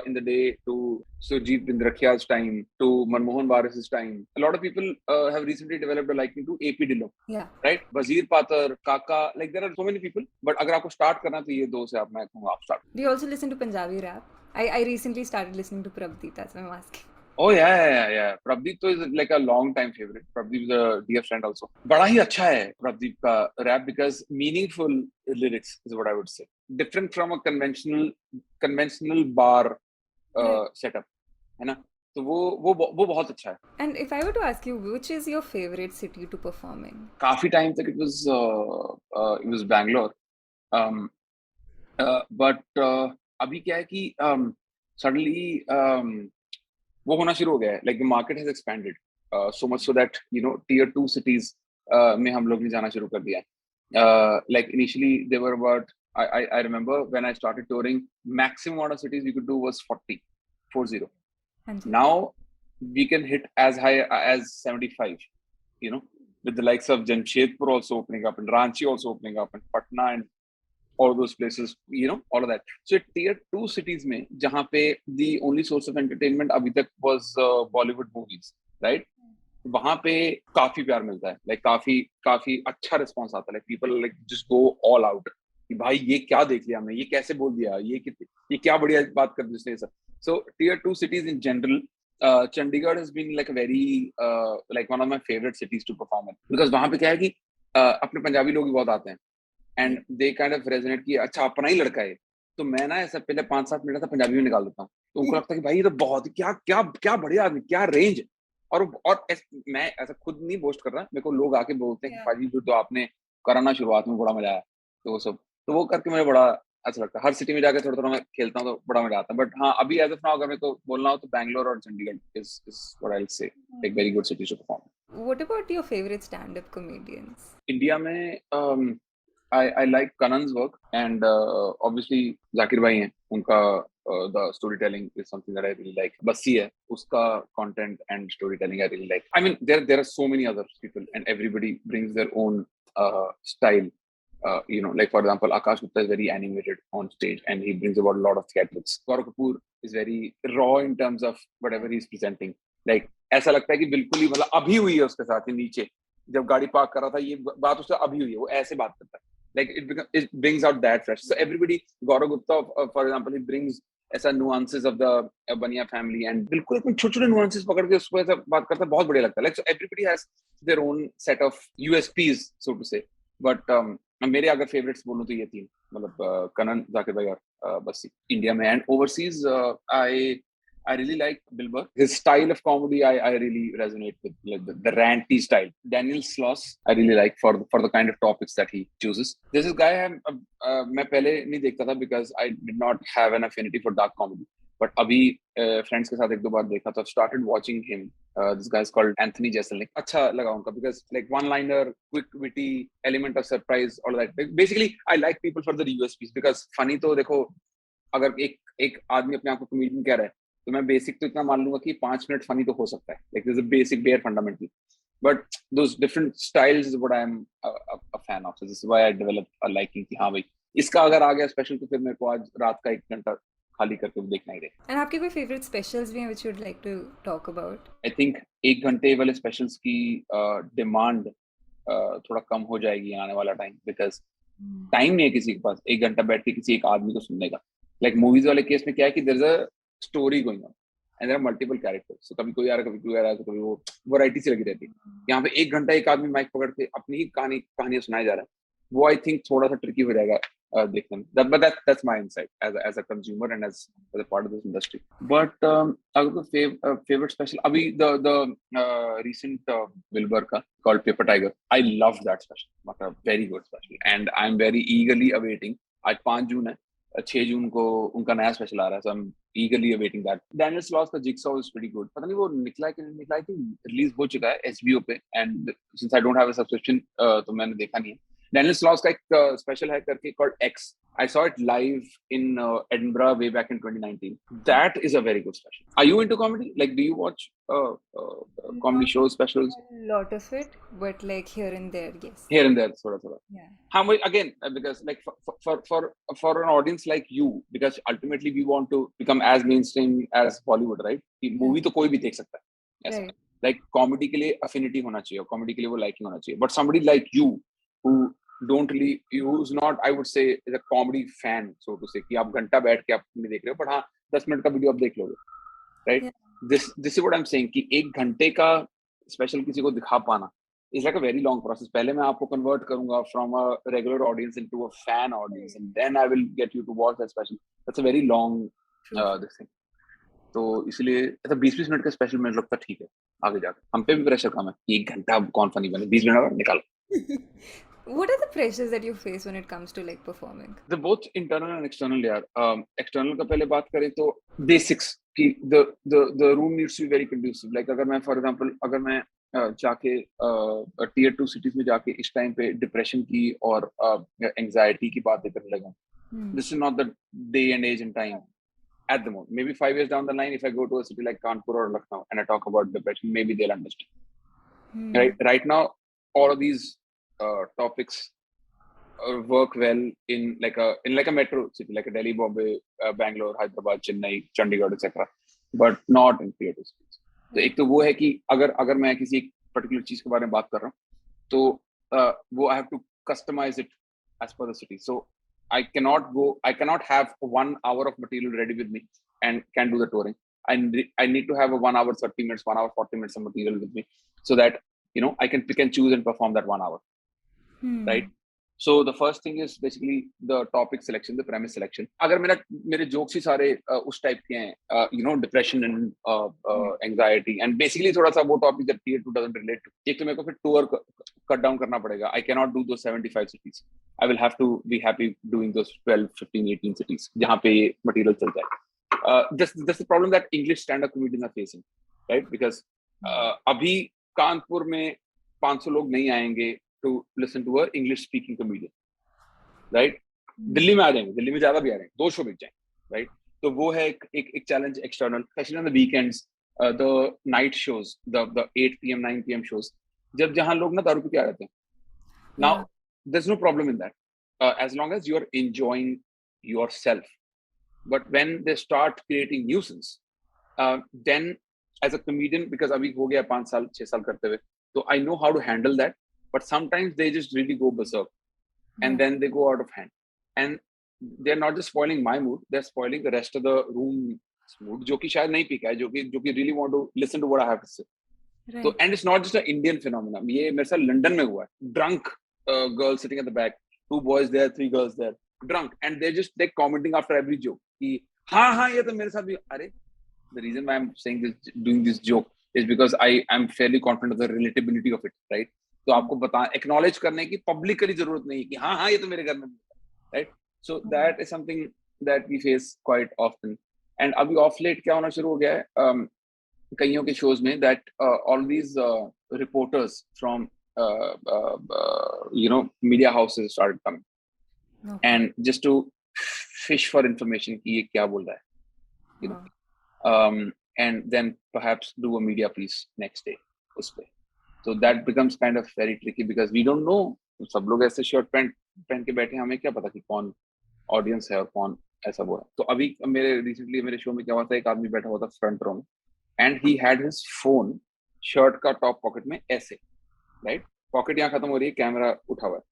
[SPEAKER 1] in the day to Surjit Bindrakhia's time, to Manmohan Varis's time. A lot of people have recently developed a liking to AP Dillon.
[SPEAKER 2] Yeah.
[SPEAKER 1] Right? Wazir Patar, Kaka, like there are so many people. But अगर आपको start करना तो ये दो से मैं कहूँगा आप start.
[SPEAKER 2] Do you also listen to Punjabi rap? I recently started listening to Prabdeep, that's why I'm asking.
[SPEAKER 1] Oh yeah. Prabdeep तो is like a long time favorite. Prabdeep is a dear friend also. बड़ा ही अच्छा है Prabdeep का rap because meaningful lyrics is what I would say. Different from a conventional bar setup, है ना? तो वो बहुत अच्छा है.
[SPEAKER 2] And if I were to ask you, which is your favorite city to perform in?
[SPEAKER 1] काफी time तक it was Bangalore. But अभी क्या है कि suddenly वो होना शुरू हो गया है. Like the market has expanded so much so that tier 2 cities में हम लोग ने जाना शुरू कर दिया है. Like initially they were about I remember when I started touring, maximum amount of cities we could do was 40. Now we can hit as high as 75. With the likes of Jamshedpur also opening up and Ranchi also opening up and Patna and all those places, all of that. So tier 2 cities में जहाँ पे the only source of entertainment अभी तक was Bollywood movies, right? वहाँ पे काफी प्यार मिलता है, like काफी अच्छा response आता है, like people like just go all out कि भाई ये क्या देख लिया हमने, ये कैसे बोल दिया, ये क्या बढ़िया बात कर दी उसने सब. So tier 2 cities in general, Chandigarh has been like a very like one of my favorite cities to perform in because वहाँ पे क्या है कि अपने पंजाबी लोग भी बहुत आते हैं. And they kind of resonate कि अच्छा अपना ही लड़का है, तो मैं ना ऐसा पहले 5-7 मिनट था पंजाबी में निकाल देता हूँ, तो उनको लगता है कि भाई ये तो बहुत क्या बढ़िया आदमी, क्या रेंज. और मैं ऐसा खुद नहीं बोस्ट कर रहा, मेरे को लोग आके बोलते हैं कि भाई जो आपने करा ना शुरुआत में बड़ा मजा आया, तो वो सब तो वो करके मुझे बड़ा अच्छा लगता है. हर सिटी में जाकर थोड़ा मैं खेलता हूँ तो बड़ा मजा आता है. बट हाँ अभी एज ऑफ नाउ अगर मेरे को बोलना हो तो बैंगलोर और Chandigarh is what I'll say, like very good cities to perform.
[SPEAKER 2] What about your favorite stand-up comedians?
[SPEAKER 1] India में I like Kanan's work and obviously Zakir Bhai हैं, उनका the storytelling is something that I really like. Bassi है, उसका content and storytelling I really like. I mean there are so many other people and everybody brings their own style. Like for example Akash Gupta is very animated on stage and he brings about a lot of theatrics. Gaurav Kapoor is very raw in terms of whatever he's presenting. Like ऐसा लगता है कि बिल्कुल ही मतलब अभी हुई है उसके साथ ही नीचे जब गाड़ी पार्क कर रहा था, ये बात उससे अभी हुई है, वो ऐसे बात करता है. Like it brings out that fresh. So everybody, Gaurav Gupta, for example, he brings ऐसा nuances of the Bania family and बिल्कुल एकदम छोटे-छोटे nuances पकड़ के उसको ऐसा बात करता है, बहुत बढ़िया लगता है. Like so everybody has their own set of USPs, so to say. But मेरे अगर favorites बोलूं तो ये तीन, मतलब कनन, जाकिर भाई और बस्सी इंडिया में. And overseas, I really like Bill Burr. His style of comedy, I really resonate with, like the ranty style. Daniel Sloss, I really like for the kind of topics that he chooses. This is guy मैं पहले नहीं देखता था because I did not have an affinity for dark comedy. But अभी friends के साथ एक दो बार देखा तो I've started watching him. This guy is called Anthony Jeselnik. अच्छा लगा उनका because like one-liner, quick, witty, element of surprise, all that. Basically, I like people for the USPs because funny तो देखो अगर एक आदमी अपने आप को comedian कह रहा है तो मैं बेसिक तो इतना मान लूंगा कि 5 मिनट फनी तो हो सकता है, like there's a basic bare fundamental, but those different styles is what I'm a fan of. So this is why I developed a liking कि हाँ भाई इसका अगर आ गया स्पेशल तो फिर मेरे को आज रात का 1 घंटा खाली करके देखना ही रहे.
[SPEAKER 2] And आपके कोई favorite specials भी हैं which you'd like to talk about?
[SPEAKER 1] I think 1 घंटे वाले स्पेशल्स की डिमांड थोड़ा कम हो जाएगी आने वाला टाइम, बिकॉज टाइम नहीं है किसी के पास 1 घंटा बैठ के किसी एक आदमी को सुनने का. लाइक मूवीज वाले केस में क्या है कि there is a story going on and there are multiple characters, so कभी कोई आ रहा, कभी कोई आ रहा है, तो कभी वो वैरायटी सी लगी रहती है. यहाँ पे 1 घंटा एक आदमी माइक पकड़ के अपनी ही कहानियां सुनाया जा रहा है, वो आई थिंक थोड़ा सा ट्रिकी हो जाएगा देखने में. But that's my insight as a consumer and as a part of this industry. But अगर तो favorite special अभी the recent Wilbur का called Paper Tiger, I loved that special, मतलब very good special, and I'm very eagerly awaiting. आज 5 जून है, 6 जून को उनका नया स्पेशल आ रहा है, so I'm eagerly awaiting that. Daniel Sloss का Jigsaw is pretty good. पता नहीं वो निकला है कि नहीं निकला है, कि रिलीज हो चुका है HBO पे, and since I don't have a subscription तो मैंने देखा नहीं है. डैनियल स्लॉस का एक स्पेशल है करके called X. I saw it live in Edinburgh way back in 2019. That is a very good special. Are you into comedy? Like, do you watch comedy
[SPEAKER 2] Not
[SPEAKER 1] shows, specials?
[SPEAKER 2] a lot of it, but like here and there, yes.
[SPEAKER 1] Here and there, thoda.
[SPEAKER 2] Yeah.
[SPEAKER 1] How much again? Because like for an audience like you, because ultimately we want to become as mainstream as Bollywood, right? Movie तो कोई भी देख सकता है, ऐसा.
[SPEAKER 2] Right.
[SPEAKER 1] Like comedy के लिए affinity होना चाहिए, comedy के लिए वो liking होना चाहिए. But somebody like you who don't really, who's not, I would say, is a comedy fan, so to say, कि आप घंटा बैठ के आप नहीं देख रहे हो, but हाँ 10 मिनट का वीडियो आप देख लोगे, right?
[SPEAKER 2] Yeah.
[SPEAKER 1] This is what I'm saying कि एक घंटे का स्पेशल किसी को दिखा पाना is like a very long process. पहले मैं आपको convert करूंगा from a regular audience into a fan audience, and then I will get you to watch that special. That's a very long this thing. तो इसलिए ऐसा 20-20 मिनट का स्पेशल मुझे लगता है ठीक है, आगे जाकर हम पे भी प्रेशर कम है कि 1 घंटा कौन फनी बने, 20 मिनट निकालो.
[SPEAKER 2] What are the pressures that you face when it comes to like performing?
[SPEAKER 1] The both internal and external यार. External का पहले बात करें तो basics कि the room needs to be very conducive. Like अगर मैं for example अगर मैं जाके tier 2 cities में जाके इस टाइम पे डिप्रेशन की और एंजाइटी की बातें करने लगा, this is not the day and age and time at the moment. Maybe 5 years down the line, if I go to a city like Kanpur or Lucknow and I talk about depression, maybe they'll understand. Right now, all of these topics work well in like a metro city, like a Delhi, Bombay, Bangalore, Hyderabad, Chennai, Chandigarh, etc. But not in tier 2 cities. तो एक तो वो है कि अगर मैं किसी एक पर्टिकुलर चीज के बारे में बात कर रहा हूँ तो वो I have to customize it as per the city. So I cannot have 1 hour of material ready with me and can do the touring. I need to have a 1 hour 30 minutes, 1 hour 40 minutes of material with me so that I can pick and choose and perform that 1 hour. Right? So the first thing is basically the topic selection, the premise selection. अगर मेरे jokes ही सारे उस type के हैं, depression and anxiety, and basically थोड़ा सा वो topic that tier 2 doesn't relate to. एक तो मेरे को फिर tour cut down करना पड़ेगा. I cannot do those 75 cities. I will have to be happy doing those 12, 15, 18 cities जहाँ पे ये material चल जाए. That's the problem that English stand-up comedians are facing, right? Because अभी कानपुर में 500 लोग नहीं आएंगे to listen to a English speaking comedian, right? Delhi में आ जाएंगे, दिल्ली में ज्यादा भी आ रहे हैं, 2 शो बिक जाएंगे, right? तो वो है एक challenge external, especially on the weekends, the night shows, the 8 p.m. 9 p.m. shows, जहाँ लोग ना दारू पी के आ जाते हैं. Now there's no problem in that, as long as you're enjoying yourself. But when they start creating nuisance, then as a comedian, because अभी हो गया 5 साल 6 साल करते हुए, so I know how to handle that. But sometimes they just really go berserk, and then they go out of hand, and they're not just spoiling my mood; they're spoiling the rest of the room's mood, जो कि शायद नहीं पीका है, जो कि really want to listen to what I have to say. Right. So, and it's not just an Indian phenomenon. ये मेरे साथ लंदन में हुआ है. Drunk girl sitting at the back, 2 boys there, 3 girls there, drunk, and they're commenting after every joke. कि हाँ ये तो मेरे साथ भी. अरे, the reason why I'm saying this, doing this joke, is because I am fairly confident of the relatability of it, right? तो आपको acknowledge करने की publicly जरूरत नहीं कि हाँ ये तो मेरे घर में, right? So that is something that we face quite often. And अभी off late क्या होना शुरू हो गया है कईयों के shows में, that all these reporters from media houses started coming, and just to fish for information कि ये क्या बोल रहा है, and then perhaps do a media piece next day उस पे. So that becomes kind of very tricky because we don't know. सब लोग ऐसे शर्ट पैंट पहन के बैठे हैं, हमें क्या पता कि कौन ऑडियंस है और कौन ऐसा वो है. तो अभी रिसेंटली मेरे शो में क्या हुआ था, एक आदमी बैठा हुआ था फ्रंट रो में, and he had his phone shirt का टॉप पॉकेट में ऐसे, राइट? पॉकेट यहाँ खत्म हो रही है, कैमरा उठा हुआ है.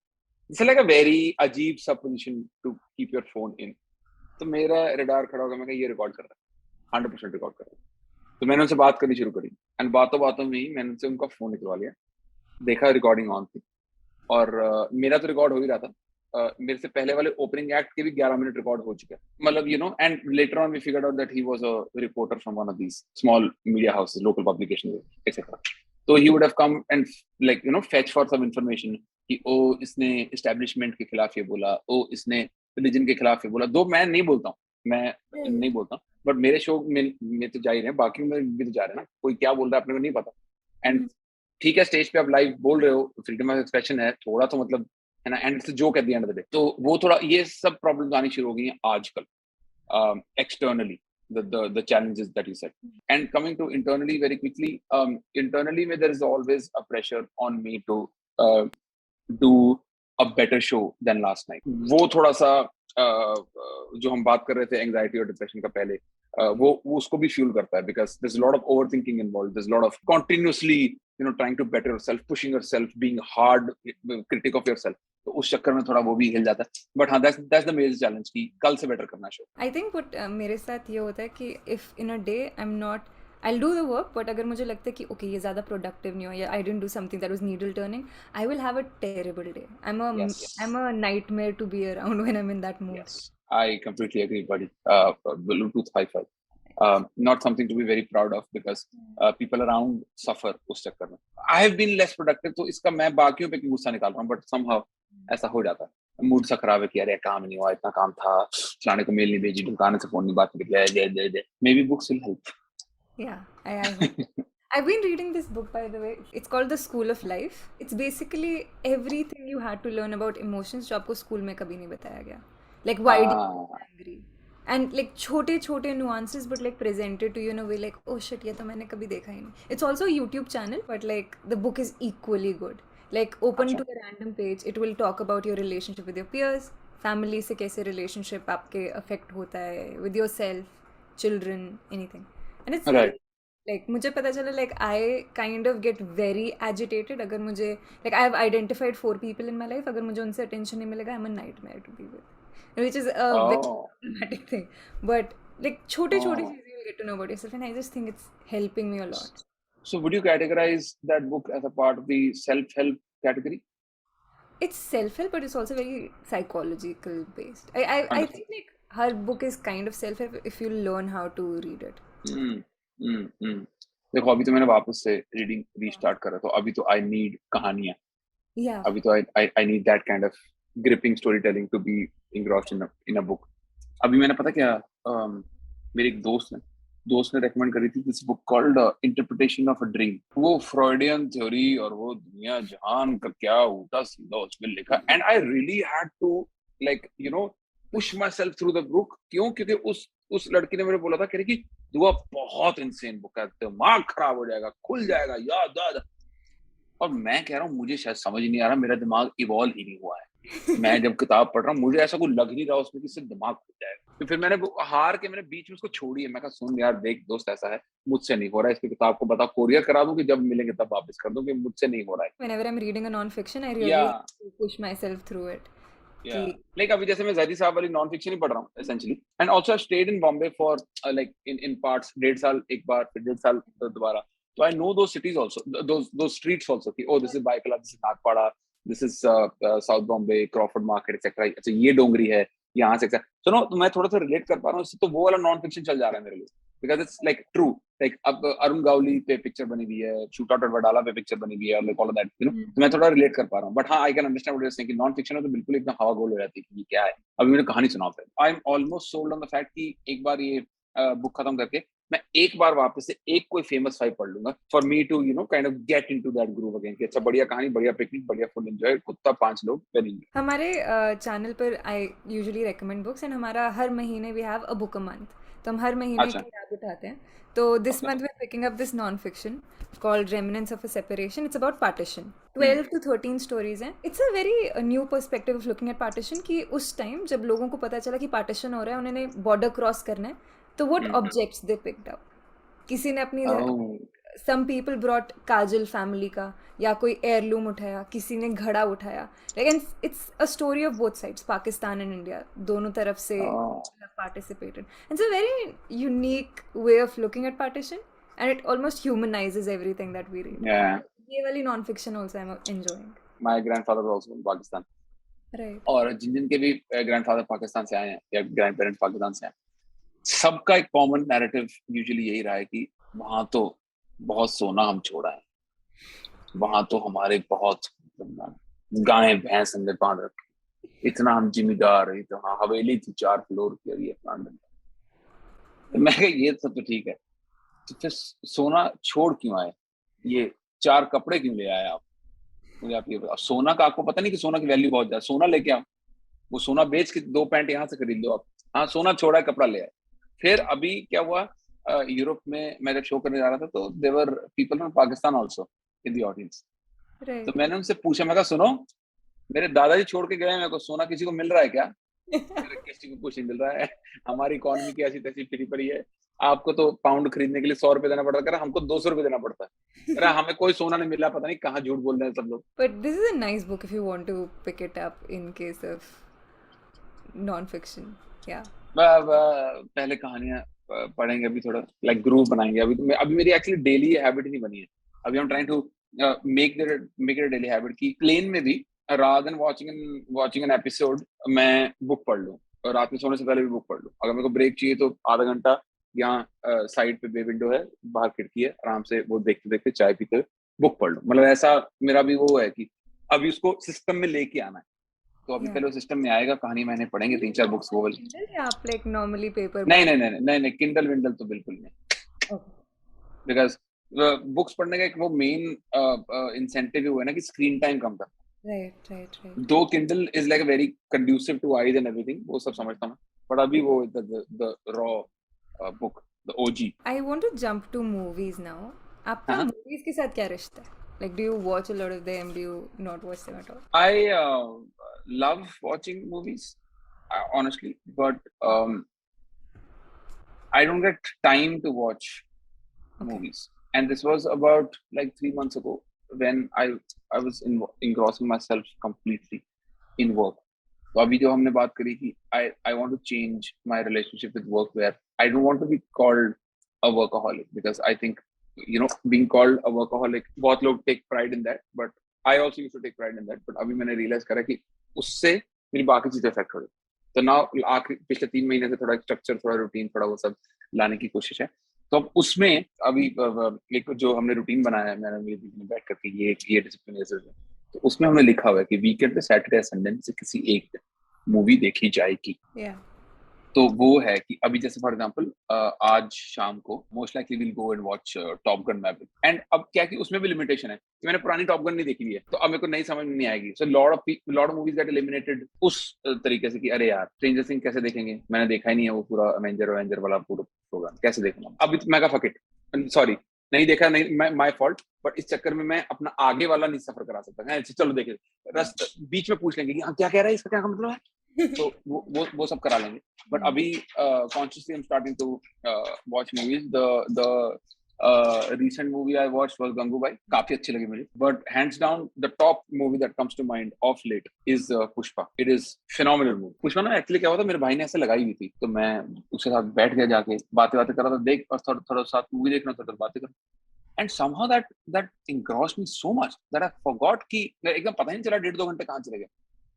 [SPEAKER 1] इट्स लाइक अ वेरी अजीब सा position to keep your phone in. तो मेरा रेडार खड़ा होगा, मैं कहा ये रिकॉर्ड कर रहा है, 100% रिकॉर्ड कर रहा है. तो मैंने उनसे बात करनी शुरू करी, एंड बातों में ही मैंने उनसे उनका फोन निकलवा लिया, देखा रिकॉर्डिंग ऑन थी, और मेरा तो रिकॉर्ड हो ही रहा था. मेरे से पहले वाले ओपनिंग एक्ट के भी 11 मिनट रिकॉर्ड हो चुके हैं, मतलब and later on we figured out that he was a reporter from one of these small media houses, local publication etcetera. तो he would have come and like fetch for some information कि इसने एस्टैब्लिशमेंट के खिलाफ ये बोला, इसने रिलीजन के खिलाफ ये बोला. दो मैं नहीं बोलता हूँ, बट मेरे शो में तो जा ही रहे हैं, बाकी में भी तो जा रहे हैं ना. कोई क्या बोल रहा है अपने को नहीं पता. एंड ठीक है, स्टेज पे आप लाइव बोल रहे हो, फ्रीडम ऑफ एक्सप्रेशन है, थोड़ा तो मतलब है ना, and it's a joke at the end of the day. तो वो थोड़ा ये सब प्रॉब्लम्स आनी शुरू हो गई हैं आजकल externally, the challenges that you said. And coming to internally very quickly, internally there is always a pressure on me to do a better show than last night. वो थोड़ा सा जो हम बात कर रहे थे एंजाइटी और डिप्रेशन का पहले, वो उसको भी फ्यूल करता है, because there's a lot of overthinking involved, there's a lot of continuously trying to better yourself, pushing yourself, being hard critic of yourself. तो उस चक्कर में थोड़ा वो भी हिल जाता है, बट हाँ that's the major challenge कि कल से बेटर करना शो।
[SPEAKER 2] आई थिंक बट मेरे साथ ये होता है कि if in a day I am not I'll do the work, but अगर मुझे लगता है कि ओके ये ज़्यादा प्रोडक्टिव नहीं हो या I didn't do something that was needle turning, I will have a terrible day. I'm a nightmare to be around when I'm in that mood.
[SPEAKER 1] Yes, I completely agree, buddy. Bluetooth high-five. Not something to be very proud of, because people around suffer उस चक्कर में. I have been less productive, तो इसका मैं बाकियों पे गुस्सा निकाल रहा हूँ, but somehow ऐसा हो जाता है। मूड सा खराब है कि अरे काम नहीं हुआ, इतना काम था, फलाने को मेल नहीं भेजी, दुकान से फोन नहीं बात कर लिया, maybe books will help.
[SPEAKER 2] Yeah, I hope. I've been reading this book, by the way. It's called The School of Life. It's basically everything you had to learn about emotions जो आपको स्कूल में कभी नहीं बताया गया. Like why do you get angry? And like छोटे छोटे nuances, but like presented to you in a way like, oh shit, ये तो मैंने कभी देखा ही नहीं. It's also a YouTube channel, but like the book is equally good. Like open to a random page, it will talk about your relationship with your peers, family से कैसे relationship आपके affect होता है, with yourself, children, anything. And it's very
[SPEAKER 1] Right.
[SPEAKER 2] like मुझे पता चला like I kind of get very agitated अगर मुझे like I have identified 4 people in my life, अगर मुझे उनसे attention नहीं मिलेगा, I'm a nightmare to be with, which is a very
[SPEAKER 1] Oh.
[SPEAKER 2] problematic thing. But like छोटे छोटे
[SPEAKER 1] Oh.
[SPEAKER 2] चीज़ें you'll get to know about yourself, and I just think it's helping me a lot.
[SPEAKER 1] So would you categorize that book as a part of the self-help category?
[SPEAKER 2] It's self-help, but it's also very psychological based. I
[SPEAKER 1] Understood.
[SPEAKER 2] think like her book is kind of self-help if you learn how to read it.
[SPEAKER 1] देखो अभी तो मैंने वापस से रीडिंग रीस्टार्ट करा, तो अभी तो आई नीड कहानियां,
[SPEAKER 2] Yeah.
[SPEAKER 1] अभी तो I need that kind of gripping story telling to be engrossed in a book. अभी मैंने पता क्या, मेरे एक दोस्त ने रेकमेंड करी थी this book called interpretation of a dream. वो फ्रॉइडियन थ्योरी और वो दुनिया जहान का क्या उल्टा सीधा उसमें लिखा, and I really had to like push myself through the book. क्यों? क्योंकि उस लड़की ने मेरे बोला था, कह रही कि दुआ बहुत इंसेन बुक है, दिमाग खराब हो जाएगा, खुल जाएगा याद। और मैं कह रहा हूँ मुझे शायद समझ नहीं आ रहा, मेरा दिमाग इवॉल्व ही नहीं हुआ है। मैं जब किताब पढ़ रहा हूँ मुझे ऐसा कुछ लग नहीं रहा उसमें कि सिर्फ दिमाग खुल जाएगा। तो फिर मैंने हार के मैंने बीच में उसको छोड़ी है। मैं कहा सुन यार देख दोस्त, ऐसा है मुझसे नहीं हो रहा है, इसकी किताब को बता, कोरियर करा दूं कि जब मिलेंगे तब वापस कर दूं, कि मुझसे नहीं हो रहा है।
[SPEAKER 2] Whenever I'm reading a non-fiction, I really
[SPEAKER 1] या
[SPEAKER 2] have to push myself through it.
[SPEAKER 1] या
[SPEAKER 2] कि
[SPEAKER 1] लाइक अभी जैसे मैं ज़ैदी साहब वाली नॉन फिक्शन ही पढ़ रहा हूँ essentially, and also I stayed in Bombay for like in parts, 1.5 साल एक बार, फिर 1.5 साल दोबारा। तो I know those cities also, those streets also, कि oh this is Byculla, this is Nagpada, this is south Bombay, Crawford market etcetera. अच्छा ये डोंगरी है यहाँ से एक्सेट्रा। सुनो तो मैं थोड़ा सा रिलेट कर पा रहा हूँ इससे, तो वो वाला नॉन फिक्शन चल जा रहा है मेरे लिए, because it's like true. Like अब अरुण गावली पे पिक्चर बनी हुई है, शूट आउट एट वडाला पे पिक्चर बनी हुई है, और लाइक ऑल दैट तो मैं थोड़ा रिलेट कर पा रहा हूँ। बट हाँ I can understand what you are saying कि नॉन फिक्शन में तो बिल्कुल एकदम हवा गोल हो जाती है कि ये क्या है। अभी मैंने कहानी सुना है, I am almost sold on the fact कि एक बार ये बुक खत्म करके मैं एक बार वापस से एक कोई फेमस फाइव पढ़ लूंगा, for me to kind of get into that groove again, कि अच्छा बढ़िया कहानी, बढ़िया पिकनिक, बढ़िया फुल एंजॉय, कुत्ता 5 लोग, वेरी एंजॉय।
[SPEAKER 2] हमारे चैनल पर I usually recommend books, and हमारा हर महीने we have a book a month, तो हम हर महीने
[SPEAKER 1] अच्छा,
[SPEAKER 2] की याद उठाते हैं. तो this
[SPEAKER 1] okay,
[SPEAKER 2] month we are picking up this non fiction called Remnants of a Separation. It's about partition.
[SPEAKER 1] Hmm
[SPEAKER 2] 12 to 13 stories हैं. It's a very new perspective of looking at partition, कि उस टाइम जब लोगों को पता चला कि पार्टीशन हो रहा है, उन्होंने बॉर्डर क्रॉस करना है, तो what
[SPEAKER 1] hmm
[SPEAKER 2] objects they picked up. किसी ने अपनी
[SPEAKER 1] ओह
[SPEAKER 2] some people brought काजल फैमिली का, या कोई heirloom उठाया, किसी ने घड़ा उठाया. Like, and it's a story of both sides, Pakistan and India, दोनों तरफ से
[SPEAKER 1] ओह
[SPEAKER 2] have participated. It's a very unique way of looking at partition, and it almost humanizes everything that we read.
[SPEAKER 1] या
[SPEAKER 2] ये वाली non-fiction also I'm enjoying.
[SPEAKER 1] My grandfather was also from Pakistan,
[SPEAKER 2] Right.
[SPEAKER 1] और जिन के भी ग्रैंडफादर पाकिस्तान से आए हैं या ग्रैंड पेरेंट्स पाकिस्तान से आए हैं, सबका एक कॉमन नैरेटिव यूजुअली यही रहा है कि वहां तो बहुत सोना हम छोड़ा है, वहां तो हमारे बहुत गाय भैंस अंदर बांध रखे, इतना हम जिम्मेदार है, तो हाँ हवेली थी 4 फ्लोर की और ये प्लान बन गया। तो मैं कहा ये सब तो ठीक है, तो फिर सोना छोड़ क्यों आए, ये 4 कपड़े क्यों ले आए आप? मुझे आप ये बताओ, सोना का आपको पता नहीं कि सोना की वैल्यू बहुत ज्यादा, सोना लेके आओ, वो सोना बेच के 2 पैंट यहाँ से खरीद लो आप। हाँ सोना छोड़ा है, कपड़ा ले आए। फिर अभी क्या हुआ, यूरोप में मैं जब शो करने जा रहा था तो there were people from Pakistan also in the audience. तो
[SPEAKER 2] राइट।
[SPEAKER 1] मैंने उनसे पूछा, मैं कहा सुनो, मेरे दादाजी छोड़ के गए, मेरे को सोना किसी को मिल रहा है क्या? मेरे किसी को कुछ नहीं मिल रहा है, हमारी इकोनॉमी की ऐसी तैसी फिरी पड़ी है, आपको तो पाउंड खरीदने के लिए 100 रुपए देना पड़ता है, कह रहा हमको 200 रुपए देना पड़ता है, कह रहा हमें कोई सोना नहीं मिल रहा, पता नहीं कहाँ झूठ बोल रहे हैं सब लोग।
[SPEAKER 2] But this is a nice book if you want to pick it up in case of non-fiction. Yeah.
[SPEAKER 1] पहले कहानियां पढ़ेंगे, अभी थोड़ा लाइक ग्रुप बनाएंगे। अभी मेरी एक्चुअली डेली हैबिट नहीं बनी है। अभी हम trying to make it a daily habit कि प्लेन में भी rather than watching an episode मैं बुक पढ़ लूं, और रात में सोने से पहले भी बुक पढ़ लूं। अगर मेरे को ब्रेक चाहिए तो आधा घंटा यहाँ साइड पे बे विंडो है, बाहर खिड़की है, आराम से वो देखते देखते चाय पीते बुक पढ़ लूं। मतलब ऐसा मेरा भी वो है कि अभी उसको सिस्टम में लेके आना है। तो अभी
[SPEAKER 2] Yeah.
[SPEAKER 1] पहले वो सिस्टम में आएगा, कहानी मैंने पढ़ेंगे 3-4 बुक्स वो वाली।
[SPEAKER 2] Kindle या आप like normally
[SPEAKER 1] नहीं
[SPEAKER 2] paperback?
[SPEAKER 1] नहीं नहीं नहीं नहीं, किंडल विंडल तो बिल्कुल नहीं,
[SPEAKER 2] Okay.
[SPEAKER 1] बिकॉज बुक्स पढ़ने का एक वो मेन इंसेंटिव हुआ है ना कि स्क्रीन टाइम कम था।
[SPEAKER 2] Right, right, right.
[SPEAKER 1] दो Kindle is like very conducive two eyes and everything, वो सब समझता हूँ, बट अभी वो the raw book, the OG.
[SPEAKER 2] I want to jump to movies now. आपका
[SPEAKER 1] हाँ,
[SPEAKER 2] movies के साथ क्या रिश्ता है? Like, do you watch a lot of them? Do you not watch them at all?
[SPEAKER 1] I love watching movies honestly, but I don't get time to watch
[SPEAKER 2] Okay.
[SPEAKER 1] movies. And this was about like 3 months ago when I was engrossing myself completely in work. So अभी जो हमने बात करी कि I want to change my relationship with work, where I don't want to be called a workaholic, because I think being called a workaholic, बहुत लोग take pride in that, but I also used to take pride in that. But अभी मैंने realize करा कि उससे मेरी बाकी चीजें affect हो रही। तो नाउ आखिरी पिछले 3 महीने से थोड़ा स्ट्रक्चर, थोड़ा रूटीन, थोड़ा वो सब लाने की कोशिश है। तो अब उसमें अभी एक जो हमने रूटीन बनाया है, मैंने मेरी दीदी ने बैठ करके ये डिसिप्लिन है, तो उसमें हमने लिखा हुआ है कि वीकेंड पे सैटरडे संडे से किसी एक मूवी देखी जाएगी।
[SPEAKER 2] Yeah.
[SPEAKER 1] तो वो है कि अभी जैसे फॉर एग्जांपल आज शाम को most likely will go and watch top gun Maverick. And अब क्या कि उसमें भी लिमिटेशन है कि मैंने पुरानी टॉप गन नहीं देखी हुई है, तो अब मेरे को नई समझ में नहीं आएगी। So lot of movies get eliminated उस तरीके से कि अरे यार स्ट्रेंजर थिंग्स कैसे देखेंगे, मैंने देखा ही नहीं है वो पूरा अवेंजर वाला पूरा प्रोग्राम, कैसे देखूंगा। अभी तो मैं फक इट, सॉरी नहीं देखा, नहीं माय फॉल्ट, बट इस चक्कर में मैं अपना आगे वाला नहीं सफर करा सकता। चलो देखे, बीच में पूछ लेंगे कि क्या कह रहा है, इसका क्या मतलब है, तो वो सब करा लेंगे। बट अभी consciously I'm starting to watch movies. The recent movie I watched was Gangubai. काफी अच्छी लगी मुझे, but hands down the top movie that comes to mind of late is Pushpa. It is phenomenal movie. Pushpa ना एक्चुअली क्या हुआ था, मेरे भाई ने ऐसे लगाई हुई थी, तो मैं उसके साथ बैठ गया, जाके बातें कर रहा था, देख और थोड़ा साथ मूवी देखना, थोड़ा बातें कर। And somehow that engrossed me so much that I forgot कि एकदम पता ही नहीं चला 1.5-2 घंटे कहाँ चले गए।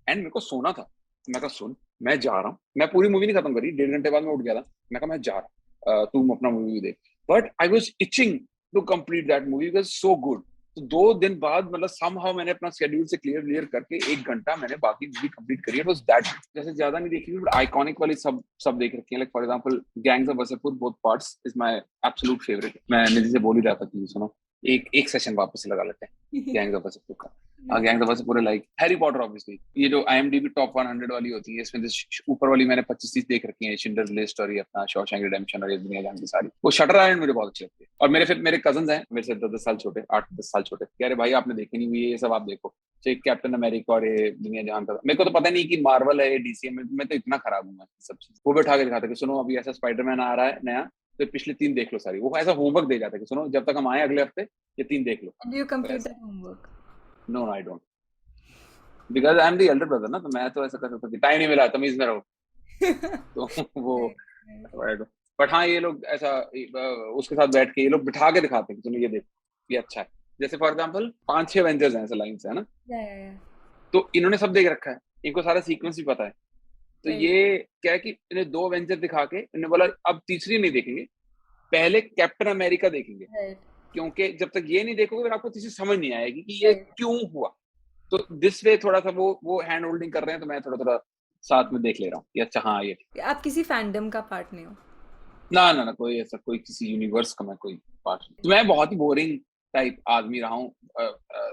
[SPEAKER 1] एंड मेरे को सोना था, मैं कहा सुन मैं जा रहा हूँ, मैं पूरी मूवी नहीं खत्म करी, 1.5 घंटे बाद मैं उठ गया था, मैं कहा मैं जा रहा हूँ, तुम अपना मूवी देख। But I was itching to complete that movie, was so good. तो 2 दिन बाद मतलब समहाउ मैंने अपना शेड्यूल से क्लियर करके 1 घंटा मैंने बाकी मूवी कंप्लीट करी। इट वाज दैट, जैसे ज्यादा नहीं देखी बट आइकॉनिक वाली सब देख रखी है। Like for example gangs of Wasseypur, both parts is my absolute favourite. मैं निधि से बोल ही रहा था कि सुनो एक सेशन वापस से लगा लेते हैं गैंग्स ऑफ वासेपुर का। Gangs of Wasseypur like Harry Potter obviously, ये जो IMDb टॉप 100 वाली होती है, इसमें ऊपर वाली मैंने 25-30 देख रखी है, शिंडलर्स लिस्ट और ये अपना शॉशैंक रिडेम्पशन और ये दुनिया जहां की सारी। वो शटर आइलैंड मुझे बहुत अच्छी लगती है। और मेरे कजन्स हैं मेरे से 10 साल छोटे, 8-10 साल छोटे, कह रहे भाई आपने देखी नहीं हुई ये सब, आप देखो चाहे कैप्टन अमेरिका और ये दुनिया जहां का। मेरे को तो पता नहीं कि मार्वल है, DC है, मैं तो इतना खराब हूँ सब चीज। वो बैठा के दिखाता कि सुनो अभी ऐसा स्पाइडरमैन आ रहा है नया, तो पिछले 3 देख लो सारी। वो ऐसा होमवर्क दे जाता है कि सुनो जब तक हम आए अगले हफ्ते ये 3 देख लो।
[SPEAKER 2] And you complete that homework?
[SPEAKER 1] No I don't, because I am the elder brother ना, तो मैं तो ऐसा कर सकता हूँ, टाइम नहीं मिला, तमीज में रहो। तो वो बट हाँ ये लोग ऐसा उसके साथ बैठ के ये लोग बिठा के दिखाते हैं कि तुम ये देखो ये अच्छा है। जैसे फॉर एग्जांपल 5-6 एवेंजर्स हैं ऐसे लाइन से, है ना,
[SPEAKER 2] Yeah.
[SPEAKER 1] तो इन्होंने सब देख रखा है, इनको सारा सीक्वेंस भी पता है। तो
[SPEAKER 2] Right.
[SPEAKER 1] ये क्या है कि इन्हें 2 एवेंजर दिखा के इन्होंने बोला अब तीसरी नहीं देखेंगे, पहले कैप्टन अमेरिका देखेंगे,
[SPEAKER 2] Right.
[SPEAKER 1] क्योंकि जब तक ये नहीं देखोगे फिर आपको तीसरी समझ नहीं आएगी कि ये
[SPEAKER 2] Right.
[SPEAKER 1] क्यों हुआ। तो दिस वे थोड़ा सा वो हैंड होल्डिंग कर रहे हैं, तो मैं थोड़ा साथ में देख ले रहा हूँ ये अच्छा हाँ ये।
[SPEAKER 2] आप किसी फैंडम का पार्ट नहीं हो?
[SPEAKER 1] ना कोई ऐसा कोई किसी यूनिवर्स का मैं कोई पार्ट नहीं। तो मैं बहुत ही बोरिंग टाइप आदमी रहा हूँ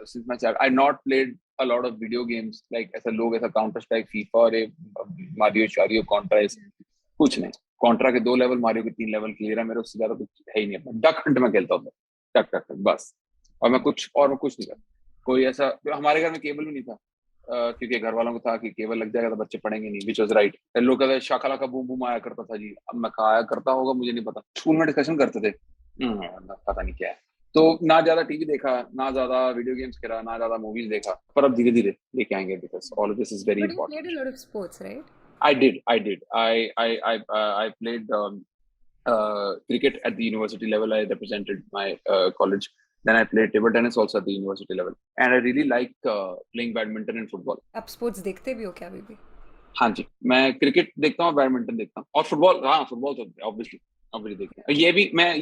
[SPEAKER 1] since my child. I not played a lot of video games like ऐसा लोग ऐसा काउंटर स्ट्राइक, फीफा और मारियो शारियो कॉन्ट्रा, कुछ नहीं. कॉन्ट्रा के 2 लेवल, मारियो के 3 लेवल क्लियर है मेरे, उससे ज्यादा कुछ है ही नहीं. अपना डक हंट में खेलता हूँ, टक टक टक बस. और मैं कुछ नहीं करता. कोई ऐसा, हमारे घर में केबल भी नहीं था क्योंकि घर वालों को था कि केबल लग जाएगा तो बच्चे पढ़ेंगे नहीं, विच वाज राइट. लोग कहते शाकाला का बूम बूम आया करता था जी. अब मैं आया करता होगा, मुझे नहीं पता. स्कूल में डिस्कशन करते थे, पता नहीं क्या है. तो ना ज्यादा टीवी देखा, ना ज्यादा वीडियो गेम्स खेला, ना ज्यादा मूवीज देखा, पर अब धीरे धीरे लेके आएंगे because all of this is very
[SPEAKER 2] But you played
[SPEAKER 1] important.
[SPEAKER 2] a lot of sports, right?
[SPEAKER 1] I did. I played cricket at the university level. I represented my college. Then I played table tennis also at the university level, and I really like playing badminton and football.
[SPEAKER 2] आप स्पोर्ट्स देखते भी हो क्या अभी भी?
[SPEAKER 1] हाँ जी, मैं क्रिकेट देखता हूँ, बैडमिंटन देखता हूँ और फुटबॉल. हाँ, फुटबॉल तो ऑब्वियसली देखते हैं.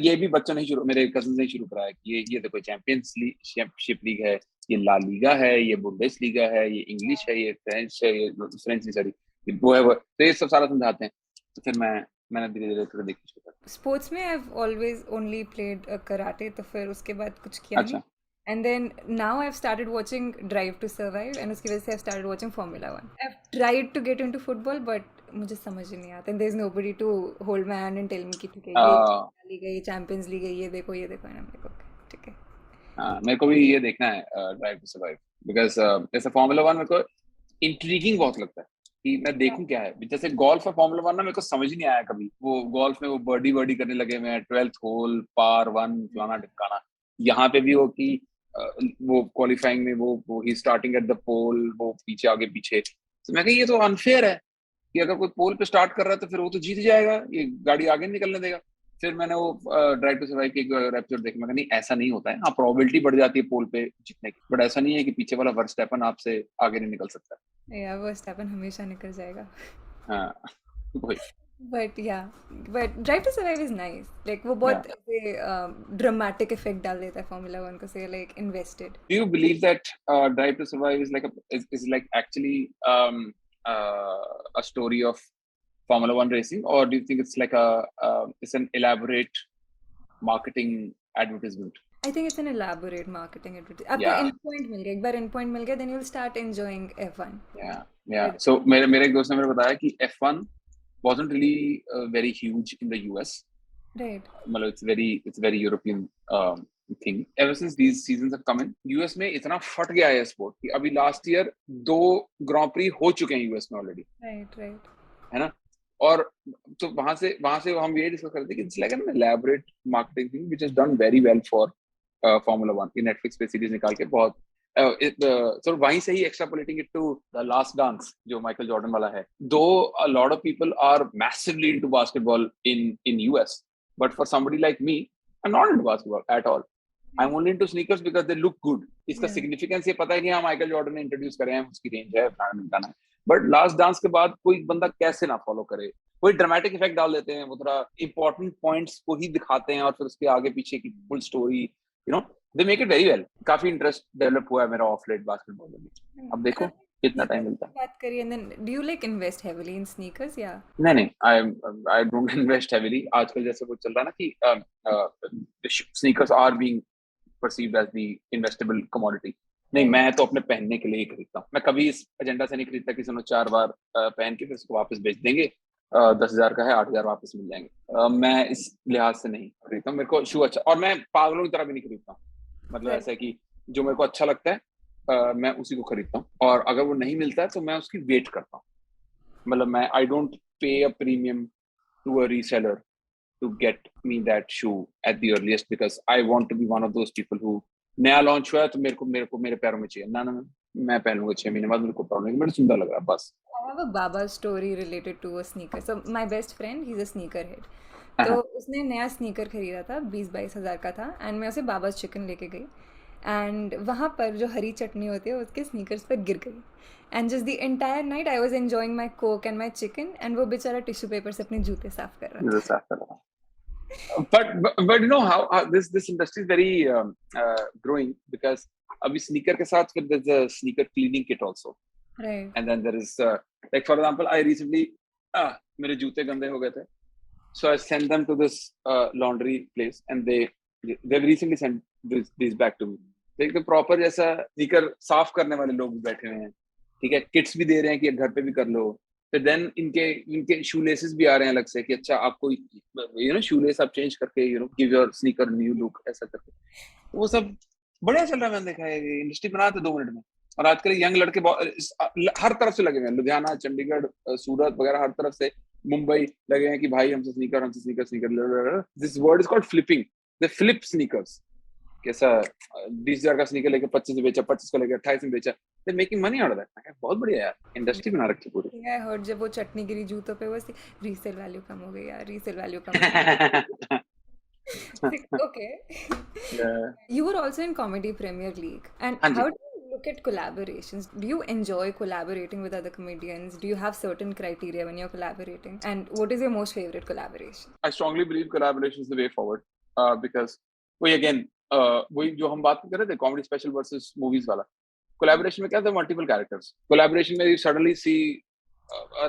[SPEAKER 1] ये भी बच्चों ने शुरू, मेरे कजिन ने शुरू कराया कि ये देखो चैंपियंस चैंपियनशिप लीग है, ये ला लीगा है, ये बुंडेस लीगा है, ये इंग्लिश है, ये फ्रेंच है, ये फ्रेंच नहीं सॉरी, वो है वो. तो ये सब सारा समझाते हैं. तो फिर मैंने धीरे धीरे थोड़ा देखना शुरू कर.
[SPEAKER 2] स्पोर्ट्स में I have always only played karate, तो फिर उसके बाद कुछ किया नहीं.
[SPEAKER 1] अच्छा.
[SPEAKER 2] And then now I have started watching Drive to Survive, and उसकी वजह से I have started watching Formula 1. I have tried to get into football but मुझे समझ ही नहीं आता. And there is nobody to hold my hand and tell me कि ठीक है ये लीग है, ये चैंपियंस लीग है, ये देखो and I am like okay ठीक है.
[SPEAKER 1] मेरे को भी ये देखना है ड्राइव टू सर्वाइव बिकॉज जैसे फार्मूला 1 मेरे को इंट्रीगिंग बहुत लगता है कि मैं देखूं क्या है. जैसे गोल्फ और फार्मूला 1 ना मेरे को समझ ही नहीं आया कभी. वो गोल्फ में वो बर्डी करने लगे, मैं 12th होल पार 1 फलाना टिकाना. यहाँ पे भी हो कि वो क्वालिफाइंग में वो ही स्टार्टिंग एट द पोल, वो पीछे आगे पीछे. तो मैं कहा ये तो अनफेयर है कि अगर कोई पोल पे स्टार्ट कर रहा है तो फिर वो तो जीत जाएगा, ये गाड़ी आगे नहीं निकलने देगा. फिर मैंने वो ड्राइव टू सर्वाइव की एक एपिसोड देखी. मैं कहा नहीं ऐसा नहीं होता है. हाँ, प्रोबेबिलिटी बढ़ जाती है पोल पे जीतने की, बट ऐसा नहीं है कि पीछे वाला वर्स्टैपन आपसे आगे नहीं निकल सकता.
[SPEAKER 2] या वर्स्टैपन हमेशा निकल जाएगा.
[SPEAKER 1] हाँ वही.
[SPEAKER 2] But yeah but Drive to Survive is nice. Like वो बहुत ऐसे ड्रामेटिक इफेक्ट डाल देता है फार्मूला 1 को, से like invested.
[SPEAKER 1] Do you believe that Drive to Survive is like actually a story of Formula One racing, or do you think it's like it's an elaborate marketing advertisement?
[SPEAKER 2] I think it's an elaborate marketing advertisement. आपको
[SPEAKER 1] Yeah.
[SPEAKER 2] end point मिल गया, एक बार end point मिल गया, then you'll start enjoying F1.
[SPEAKER 1] Yeah. So मेरे एक दोस्त ने मेरे बताया कि F1 wasn't really very huge in the US.
[SPEAKER 2] Right.
[SPEAKER 1] मतलब it's very European thing. Ever since these seasons have come in, US में इतना फट गया है स्पोर्ट कि अभी लास्ट ईयर 2 ग्रांड प्री हो चुके हैं US में ऑलरेडी.
[SPEAKER 2] Right.
[SPEAKER 1] है ना. और तो वहां से हम ये डिस्कस करते हैं कि it's like an elaborate marketing thing which has done very well for formula 1 की नेटफ्लिक्स पे सीरीज निकाल के बहुत so वहीं से ही extrapolating it to the last dance जो माइकल जॉर्डन वाला है. Though a lot of people are massively into basketball in US, but for somebody like me, I'm not into basketball at all. I'm only into sneakers because they look good. इसका significance ये पता है कि हाँ माइकल जॉर्डन ने इंट्रोड्यूस करे हैं, उसकी रेंज है, ब्रांड है. बट लास्ट डांस के बाद कोई बंदा कैसे ना फॉलो करे. कोई ड्रामेटिक इफेक्ट डाल देते हैं, वो थोड़ा इंपॉर्टेंट पॉइंट्स को ही दिखाते हैं और फिर उसके आगे पीछे की full story, you know, they make it very well. काफी इंटरेस्ट डेवलप हुआ है मेरा ऑफ लेट बास्केटबॉल में. अब देखो कितना टाइम मिलता है.
[SPEAKER 2] बात करिए. And then do you like invest heavily in sneakers? Yeah.
[SPEAKER 1] नहीं, I don't invest heavily. आजकल जैसे वो चल रहा है ना कि sneakers are being perceived as the investable commodity. नहीं, मैं तो अपने पहनने के लिए ही खरीदता हूँ. मैं कभी इस एजेंडा से नहीं खरीदता कि सुनो 4 बार पहन के फिर उसको वापस बेच देंगे, 10,000 का है 8,000 वापस मिल जाएंगे. मैं इस लिहाज से नहीं खरीदता हूँ. मेरे को शू अच्छा, और मैं पागलों की तरह भी नहीं खरीदता हूँ. मतलब ऐसा है कि जो मेरे को अच्छा लगता है मैं उसी को खरीदता हूँ, और अगर वो नहीं मिलता है तो मैं उसकी वेट करता हूँ. मतलब मैं I don't pay a premium to a reseller to get me that shoe at the earliest because I want to be one of those people who नया लॉन्च हुआ है तो मेरे को मेरे पैरों में चाहिए. ना मैं पहन लूंगा 6 महीने बाद, मेरे को प्रॉब्लम नहीं, मेरे सुंदर लग रहा है बस.
[SPEAKER 2] I have a Baba story related to a sneaker. So my best friend, he's a sneaker head. तो उसने नया स्नीकर खरीदा था, 20-22 हज़ार का था, एंड मैं उसे बाबा चिकन लेके गई, एंड वहाँ पर जो हरी चटनी होती है उसके स्नीकर्स पर गिर गई, and just the entire night I was enjoying my Coke and my chicken, and वो बेचारा टिश्यू पेपर से अपने जूते साफ कर रहा था.
[SPEAKER 1] but you know how this industry is very growing because अभी sneaker के साथ फिर there's a sneaker cleaning kit also,
[SPEAKER 2] right?
[SPEAKER 1] And then there is like for example I recently मेरे जूते गंदे हो गए थे, so I sent them to this laundry place and they they've recently sent this back to me. एक तो प्रॉपर जैसा स्नीकर साफ करने वाले लोग बैठे हुए हैं, ठीक है, किट्स भी दे रहे हैं कि घर पे भी कर लो, फिर देन इनके शू लेसेस भी आ रहे हैं अलग से कि अच्छा आपको शू लेस आप चेंज करके give your sneaker new look ऐसा करके, तो वो सब बढ़िया चल रहा है। मैंने देखा है इंडस्ट्री बनाते 2 मिनट में, और आजकल यंग लड़के हर तरफ से लगे हुए हैं, लुधियाना, चंडीगढ़, सूरत वगैरह हर तरफ से, मुंबई लगे हैं कि भाई हमसे sneaker. This word is called flipping, they flip sneakers. कैसा 20,000 का स्नीकर लेके 25 में बेचा, 25 को लेके 28 में बेचा, they making money out of that. बहुत बढ़िया यार, इंडस्ट्री बना रखी पूरी।
[SPEAKER 2] आई हर्ड जब वो चटनी गिरी जूतों पे बस रीसेल वैल्यू कम हो गई यार, रीसेल वैल्यू कम हो गई। Okay.
[SPEAKER 1] Yeah.
[SPEAKER 2] You were also in Comedy Premier League. And
[SPEAKER 1] हाँ जी।
[SPEAKER 2] how do you look at collaborations? Do you enjoy collaborating with other comedians? Do you have certain criteria when you're collaborating? And what is your most favorite collaboration?
[SPEAKER 1] I strongly believe collaboration is the way forward, because वही जो हम बात कर रहे थे कॉमेडी स्पेशल वर्सेस मूवीज वाला, कोलैबोरेशन में क्या था, मल्टीपल कैरेक्टर्स। कोलैबोरेशन में you suddenly see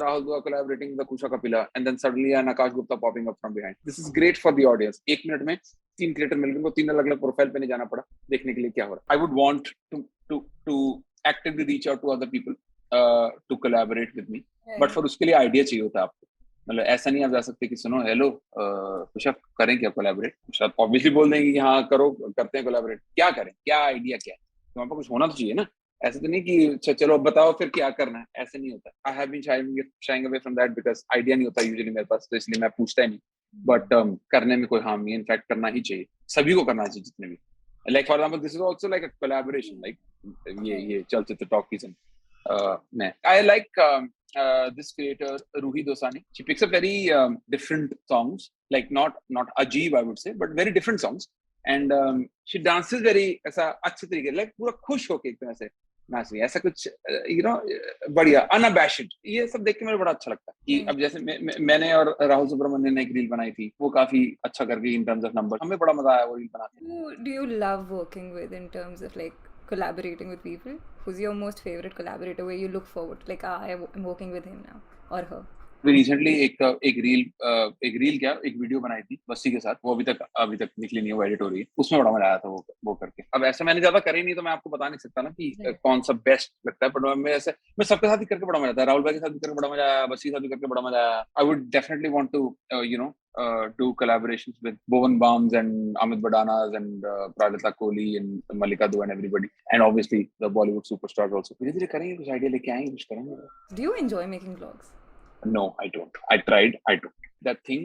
[SPEAKER 1] Rahul Dua collaborating with Kusha Kapila, and then suddenly an Akash Gupta popping up from behind. This is great for the audience. 1 minute में 3 क्रिएटर मिल गए, 3 अलग-अलग प्रोफाइल पे नहीं जाना पड़ा देखने के लिए क्या हो रहा है। I would want to actively reach out to other people to collaborate with me, but for उसके लिए आइडिया चाहिए होता है आपको। मतलब ऐसा नहीं आप जा सकते कि सुनो हेलो कुशा करें क्या कोलैबोरेट, शायद ऑब्वियसली बोल देंगे कि हाँ करो, करते हैं कोलैबोरेट, क्या करें, क्या आइडिया क्या है, तो वहाँ पर कुछ होना तो चाहिए ना। ऐसे तो नहीं कि चलो अब बताओ फिर क्या करना है, ऐसे नहीं होता। I have been shying away from that because idea नहीं होता यूजुअली मेरे पास, तो इसलिए मैं पूछता ही नहीं। बट करने में कोई हार्म नहीं है, इनफैक्ट करना ही चाहिए, सभी को करना चाहिए जितने भी। Like for example this is also like a collaboration, like ये चलचित्र टॉकीज में I like this creator Ruhi Dosani. She picks up very different songs, like not Ajeeb I would say, but very different songs, and she dances very ऐसा अच्छे तरीके, like पूरा खुश होके एक तरह से नाच रही है, ऐसा कुछ बढ़िया unabashed। ये सब देख के मुझे बड़ा अच्छा लगता है कि अब जैसे मैंने और राहुल सुब्रमण्यन ने एक रील बनाई थी, वो काफी अच्छा कर गई इन टर्म्स ऑफ नंबर, हमें बड़ा मजा आया वो रील बनाते।
[SPEAKER 2] Who do you love working with in terms of like collaborating with people? Who's your most favorite collaborator where you look forward to, like, I'm working with him now or her?
[SPEAKER 1] Recently एक रील क्या एक वीडियो बनाई थी बस्सी के साथ, वो अभी तक निकली नहीं है, वो एडिट हो रही है, उसमें बड़ा मजा आया था वो करके। अब ऐसा मैंने ज्यादा करी नहीं तो मैं आपको बता नहीं सकता ना कि कौन सा बेस्ट लगता है, पर मैं सबके साथ ही करके बड़ा मजा आता है, राहुल भाई के साथ भी करके बड़ा मजा आया, बस्सी के साथ भी करके बड़ा मजा आया। I would definitely want to do collaborations with Bhuvan Bams and Amit Badanas and Pradita Kohli and Malika Dua and everybody, and obviously the Bollywood superstars also. धीरे-धीरे करेंगे, कुछ आइडिया लेके आएंगे, कुछ करेंगे।
[SPEAKER 2] Do you enjoy making vlogs?
[SPEAKER 1] No, I don't. I tried. I don't. That thing,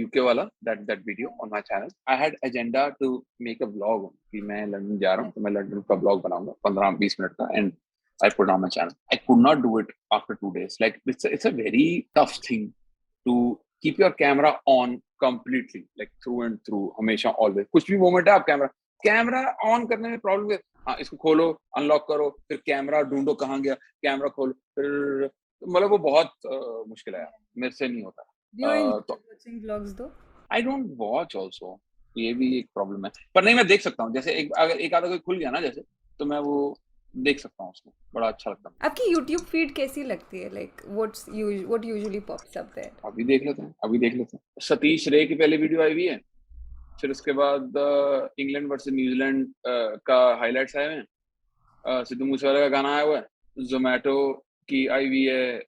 [SPEAKER 1] UK wala, that video on my channel. I had agenda to make a vlog कि मैं लंदन जा रहा हूँ, तो मैं लंदन का vlog बनाऊंगा 15-20 मिनट का, and I put on my channel. I could not do it after 2 days. Like it's a very tough thing to keep your camera on completely, like through and through, हमेशा always. कुछ भी moment है आप कैमरा ऑन करने में प्रॉब्लम है, हाँ इसको खोलो, अनलॉक करो, फिर कैमरा ढूंढो कहाँ गया, कैमरा खोलो, फिर मतलब वो बहुत मुश्किल है, मेरे से नहीं होता।
[SPEAKER 2] Do you enjoy watching vlogs though?
[SPEAKER 1] I don't watch also, ये भी एक प्रॉब्लम है, पर नहीं मैं देख सकता हूँ, जैसे अगर एक आधा कोई खुल गया ना जैसे, तो मैं वो देख सकता हूँ, उसमें बड़ा अच्छा लगता है।
[SPEAKER 2] आपकी YouTube feed कैसी लगती है? Like what usually pops up there?
[SPEAKER 1] अभी देख लेते हैं। सतीश रे की पहले वीडियो आई हुई है, फिर उसके बाद इंग्लैंड वर्सेस न्यूजीलैंड का हाइलाइट्स आए हुए हैं, सिद्धू मूसेवाला का गाना आया हुआ है, जोमेटो की आई हुई है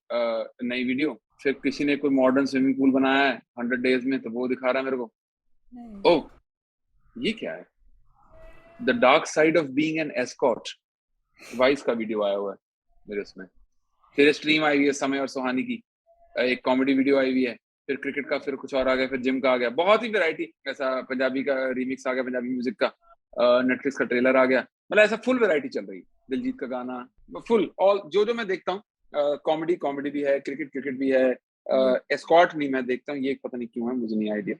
[SPEAKER 1] नई वीडियो, फिर किसी ने कोई मॉडर्न स्विमिंग पूल बनाया है 100 डेज में, तो वो दिखा रहा है मेरे को। ओह ये क्या है, the dark side of being an escort, vice का वीडियो आया हुआ है मेरे उसमें, फिर स्ट्रीम आई हुई है समय और सुहानी की, एक कॉमेडी वीडियो आई हुई है, फिर क्रिकेट का, फिर कुछ और आ गया, फिर जिम का आ गया, बहुत ही वैरायटी, ऐसा पंजाबी का रीमिक्स आ गया, पंजाबी म्यूजिक का, नेटफ्लिक्स का ट्रेलर आ गया, मतलब ऐसा फुल वैरायटी चल रही है, दिलजीत का गाना, फुल ऑल जो मैं देखता हूँ, कॉमेडी भी है, क्रिकेट भी है, एस्कॉर्ट नहीं मैं देखता हूँ, ये पता नहीं क्यों है, मुझे नहीं आइडिया,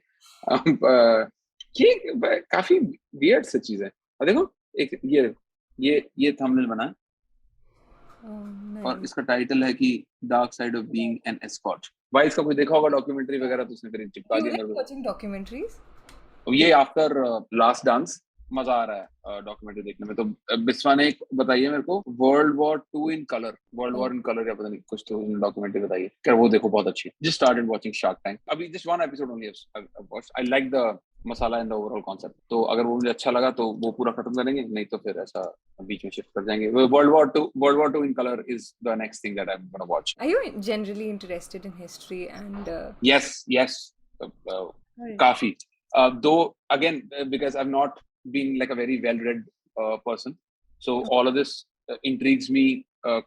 [SPEAKER 1] ये काफी वियर्ड सी चीज है। और देखो एक ये थंबनेल बना और इसका टाइटल है कि dark side of being an escort. भाई इसका कोई देखा होगा डॉक्यूमेंट्री वगैरह, तो उसने फिर चिपका दिया मेरे को।
[SPEAKER 2] वाचिंग डॉक्यूमेंट्रीज,
[SPEAKER 1] ये आफ्टर लास्ट डांस मजा आ रहा है डॉक्यूमेंट्री देखने में। तो बिस्वा ने एक बताइए मेरे को, वर्ल्ड वॉर इन कलर या पता नहीं कुछ तो डॉक्यूमेंट्री बताइए, क्या वो देखो बहुत अच्छी है। Just started watching shark tank, अभी just one episode only I like the masala in the overall concept. तो अगर वो मुझे अच्छा लगा तो वो पूरा खत्म करेंगे, नहीं तो फिर ऐसा बीच में शिफ्ट कर जाएंगे। World War 2 in colour is the next thing that I am gonna watch.
[SPEAKER 2] Are you generally interested in history and
[SPEAKER 1] yes yes,
[SPEAKER 2] Right.
[SPEAKER 1] काफी। Though again because I have not been like a very well read person, so all of this intrigues me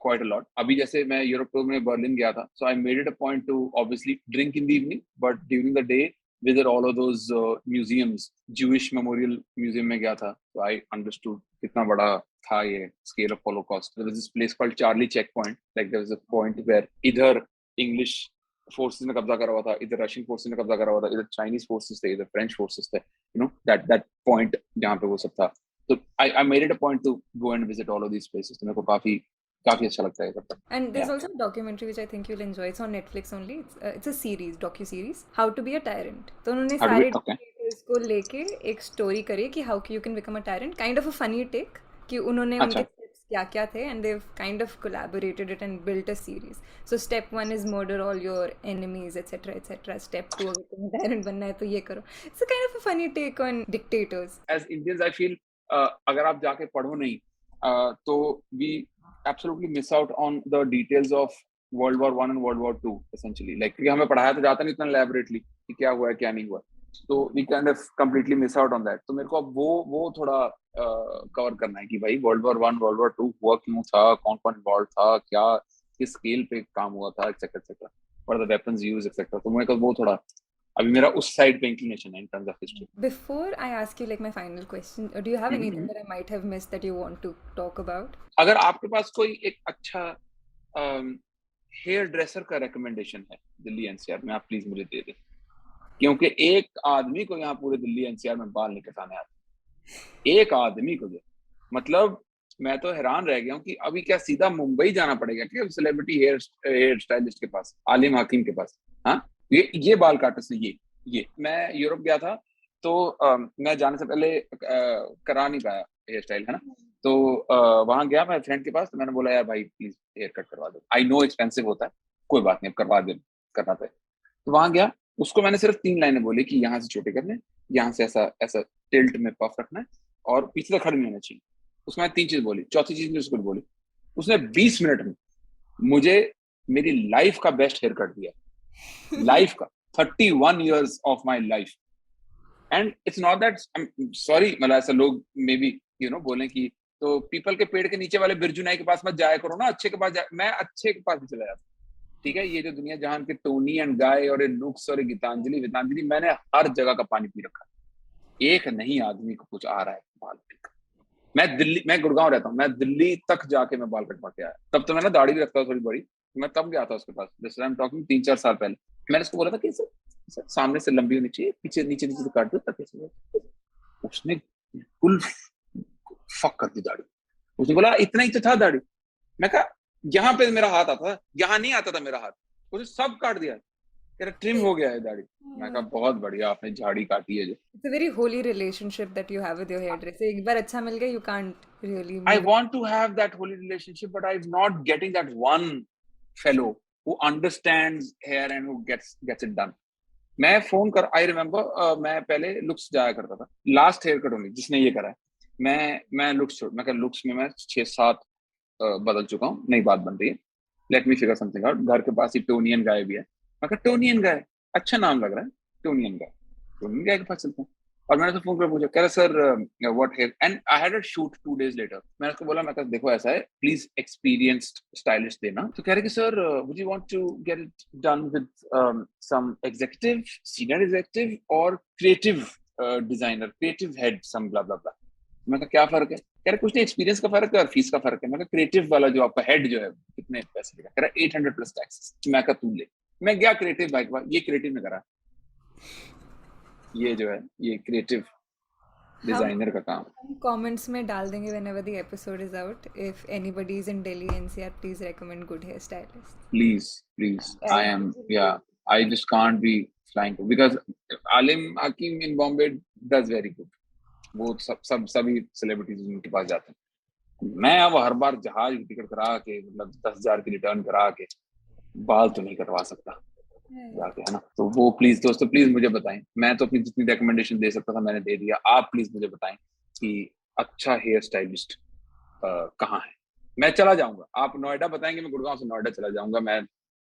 [SPEAKER 1] quite a lot. अभी जैसे मैं यूरोप में बर्लिन गया था, so I made it a point to obviously drink in the evening, but during the day visit all of those museums. Jewish Memorial Museum में गया था, so I understood कितना बड़ा था ये scale of Holocaust. There was this place called Charlie Checkpoint. Like there was a point where इधर English forces ने कब्जा करा हुआ था, इधर रशियन फोर्सेस ने कब्जा करा हुआ था, इधर चाइनीज फोर्सेस थे, इधर फ्रेंच फोर्सेस थे, you know, that point जहाँ पे वो सब था। तो I made it a point to go and visit all of these places. तो मेरे को काफी काफी अच्छा लगता है सब।
[SPEAKER 2] And there's
[SPEAKER 1] Yeah.
[SPEAKER 2] also a documentary which I think you'll enjoy. It's on Netflix only. It's a series, docu-series, How to be a Tyrant. तो उन्होंने
[SPEAKER 1] How do we?
[SPEAKER 2] सारे
[SPEAKER 1] Okay.
[SPEAKER 2] dictators को लेके एक story करी है कि how you can become a tyrant. Kind of a funny take कि उन्होंने उनके
[SPEAKER 1] अच्छा।
[SPEAKER 2] steps क्या-क्या थे and they've kind of collaborated it and built a series. So step 1 is murder all your enemies, etc., etc. Step 2 अगर तुम्हें tyrant बनना है तो ये करो. It's a kind of a funny take on dictators.
[SPEAKER 1] As Indians, I feel अगर आप जाके पढ़ो नहीं तो we absolutely miss out on the details of World War I and World War II essentially. Like क्योंकि हमें पढ़ाया तो जाता नहीं इतना elaborately कि क्या हुआ है क्या नहीं हुआ, तो we kind of completely miss out on that. तो मेरे को अब वो थोड़ा कवर करना है कि भाई World War I, World War II हुआ क्यों था, कौन कौन इन्वॉल्व था, क्या किस स्केल पे काम हुआ था, एक्सेट्रा एक्सेट्रा, और द वेपन्स यूज एक्सेट्रा। तो मेरे को वो थोड़ा अभी मेरा उस साइड पे इंक्लिनेशन है in terms of history.
[SPEAKER 2] Before I ask you like my final question, do you have anything that I might have missed that you want to talk about?
[SPEAKER 1] अगर आपके पास कोई एक अच्छा हेयर ड्रेसर का रिकमेंडेशन है दिल्ली एनसीआर में, आप प्लीज मुझे दे दें, क्योंकि एक आदमी को यहाँ पूरे दिल्ली एनसीआर में बाल नहीं कटाने आते, एक आदमी को जो, मतलब मैं तो हैरान रह गया हूँ कि अभी क्या सीधा मुंबई जाना पड़ेगा क्या सेलिब्रिटी हेयर स्टाइलिस्ट के पास, आलिम हकीम के पास? हाँ, ये बाल काटे से ये मैं यूरोप गया था तो मैं जाने से पहले करा नहीं पाया हेयर स्टाइल, है ना। तो वहां गया मैं फ्रेंड के पास, तो मैंने बोला यार भाई प्लीज हेयर कट करवा दो, आई नो एक्सपेंसिव होता है, कोई बात नहीं, अब करवा दे, करना था। तो वहां गया, उसको मैंने सिर्फ 3 लाइनें बोली कि यहाँ से छोटे करने, यहाँ से ऐसा ऐसा टिल्ट में पफ रखना है, और पीछे से खड़े नहीं होना चाहिए। उसमें 3 चीज बोली, चौथी चीज ने उसको बोली, उसने 20 मिनट में मुझे मेरी लाइफ का बेस्ट हेयर कट दिया, लाइफ का 31 years of my life. And it's not that I'm sorry, मतलब ऐसा लोग मे बी यू नो बोले कि तो पीपल के पेड़ के नीचे वाले बिरजू नाई के पास मत जाया करो ना, अच्छे के पास मैं अच्छे के पास भी चला जाता, ठीक है। ये जो दुनिया जहां के टोनी एंड गाय और लुक्स और गीतांजलि मैंने हर जगह का पानी पी रखा, एक नहीं आदमी को कुछ आ रहा है बाल कट। मैं गुड़गांव रहता हूँ, मैं दिल्ली तक जाके मैं बाल कटवा के आया, तब तो मैं ना दाढ़ी भी रखता था थोड़ी बड़ी, मैं तब गया था उसके पास, जैसे आई एम टॉकिंग 3-4 साल पहले। मैंने उसको बोला था कि सर सामने से लंबी होनी चाहिए, पीछे नीचे नीचे से काट दो ताकि उसने बिल्कुल फक कर दी दाढ़ी। उसने बोला इतना ही तो था दाढ़ी। मैं कहा यहाँ पे मेरा हाथ आता था, यहाँ नहीं आता था मेरा हाथ, उसने सब काट दिया, तेरा ट्रिम हो गया है दाढ़ी। मैं कहा बहुत बढ़िया, आपने झाड़ी काटी है जो।
[SPEAKER 2] It's a very holy relationship that you have with your hairdresser. एक बार अच्छा मिल गया, you can't really
[SPEAKER 1] I
[SPEAKER 2] move it.
[SPEAKER 1] want to have that holy relationship, but I'm not getting that one fellow who understands hair and who gets it done. मैं फोन कर, आई रिमेम्बर मैं पहले लुक्स जाया करता था, लास्ट हेयर कट होंगी जिसने ये करा है, मैं लुक्स छोड़, मैं कहा लुक्स में मैं 6-7 बदल चुका हूँ, नई बात बन रही है, let me figure something out. घर के पास ही टोनियन गाय भी है, मैं कहा टोनियन गाय अच्छा नाम लग रहा है, टोनियन गाय के पास चलते हैं। और मैंने तो फोन कर पूछा, कह रहा sir what here, and I had a shoot 2 days later. मैंने उसको बोला, मैं कहा देखो ऐसा है, प्लीज एक्सपीरियंस्ड स्टाइलिस्ट देना। तो कह रहे कि sir would you want to get it done with some executive, senior executive और creative designer, creative head, some blah blah blah. मैं कहा क्या फर्क है? कह रहे कुछ नहीं, एक्सपीरियंस का फर्क है और फीस का फर्क है। मैं कहा क्रिएटिव वाला जो आपका हेड जो है कितने पैसे लेगा? कह रहा 800 प्लस टैक्सेस। मैं कहा तू ले। मैं गया क्रिएटिव बाइक, ये क्रिएटिव ने करा, ये जो है ये क्रिएटिव डिजाइनर का काम।
[SPEAKER 2] हम comments में डाल देंगे whenever the episode is out. If anybody is in Delhi NCR, please recommend good hairstylist.
[SPEAKER 1] Please, I am, yeah, I just can't be flying to, because Alim Hakim in Bombay does very good. वो सभी सेलिब्रिटीज उनके पास जाते हैं। मैं अब हर बार जहाज की टिकट करा के, मतलब 10,000 की रिटर्न करा के बाल तो नहीं कटवा सकता। जाके, है ना। तो वो प्लीज दोस्तों, प्लीज मुझे बताएं। मैं तो अपनी जितनी रिकमेंडेशन दे सकता था मैंने दे दिया, आप प्लीज मुझे बताएं कि अच्छा हेयर स्टाइलिस्ट कहाँ है। मैं चला जाऊंगा, आप नोएडा बताएंगे, मैं गुड़गांव से नोएडा चला जाऊंगा, मैं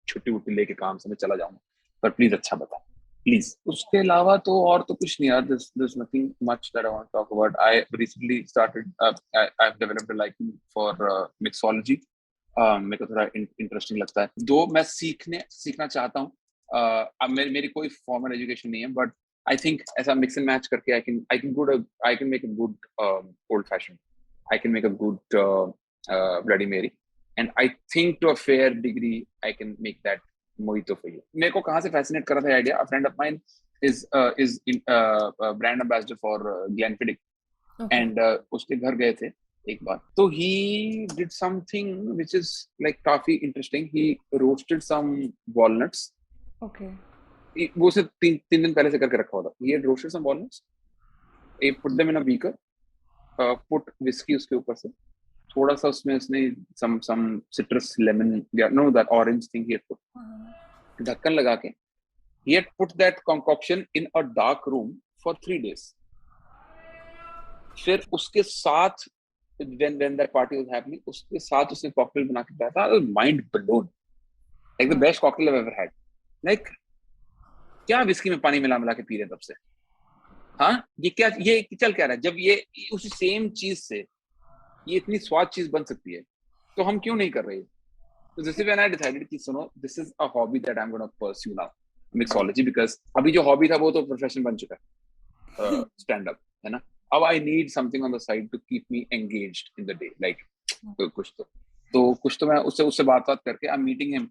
[SPEAKER 1] छुट्टी वुट्टी लेके काम से मैं चला जाऊंगा, पर प्लीज अच्छा बताएं प्लीज। उसके अलावा तो और तो कुछ नहीं यार, this nothing much that I want to talk about. I recently started, I have developed a liking for mixology. मेरे को थोड़ा इंटरेस्टिंग लगता है, दो मैं सीखना चाहता हूँ। अब मेरी कोई फॉर्मल एजुकेशन नहीं है, बट आई थिंक ऐसा मिक्स एंड मैच करके I can make a good old fashion, I can make a good Bloody Mary, and I think to a fair degree I can make that mojito for you. मेरे को कहाँ से फैसिनेट कर रहा था idea, a friend of mine is brand ambassador for Glenfiddich,
[SPEAKER 2] Okay.
[SPEAKER 1] and उसके घर गए थे एक बार, तो he did something which is like काफी interesting. He roasted some walnuts.
[SPEAKER 2] Okay.
[SPEAKER 1] वो उसे तीन दिन पहले से करके रखा हुआ था. He had roasted some walnuts. He put them in a beaker. Put whiskey उसके ऊपर से, थोड़ा सा उसमें उसने some citrus lemon, yeah, no, that orange thing he had put. ढक्कन लगा के he had put that concoction in a dark room for 3 days. फिर उसके साथ when that party was happening, उसके साथ उसने कॉकटेल बना के पिलाया था. Mind blown, like the best cocktail I've ever had. Like क्या विस्की में पानी मिला मिला के पी रहे तब से. हाँ, ये क्या, ये चल क्या रहा है, जब ये उसी सेम चीज से ये इतनी स्वाद चीज बन सकती है, तो हम क्यों नहीं कर रहे. So this is when I decided कि सुनो, this is a hobby that I'm going to pursue now, mixology, because अभी जो hobby था वो तो प्रोफेशन बन चुका है, stand up, है ना. अब I need something on the side to keep me engaged in the day, like कुछ तो मैं उससे बात करके I'm meeting him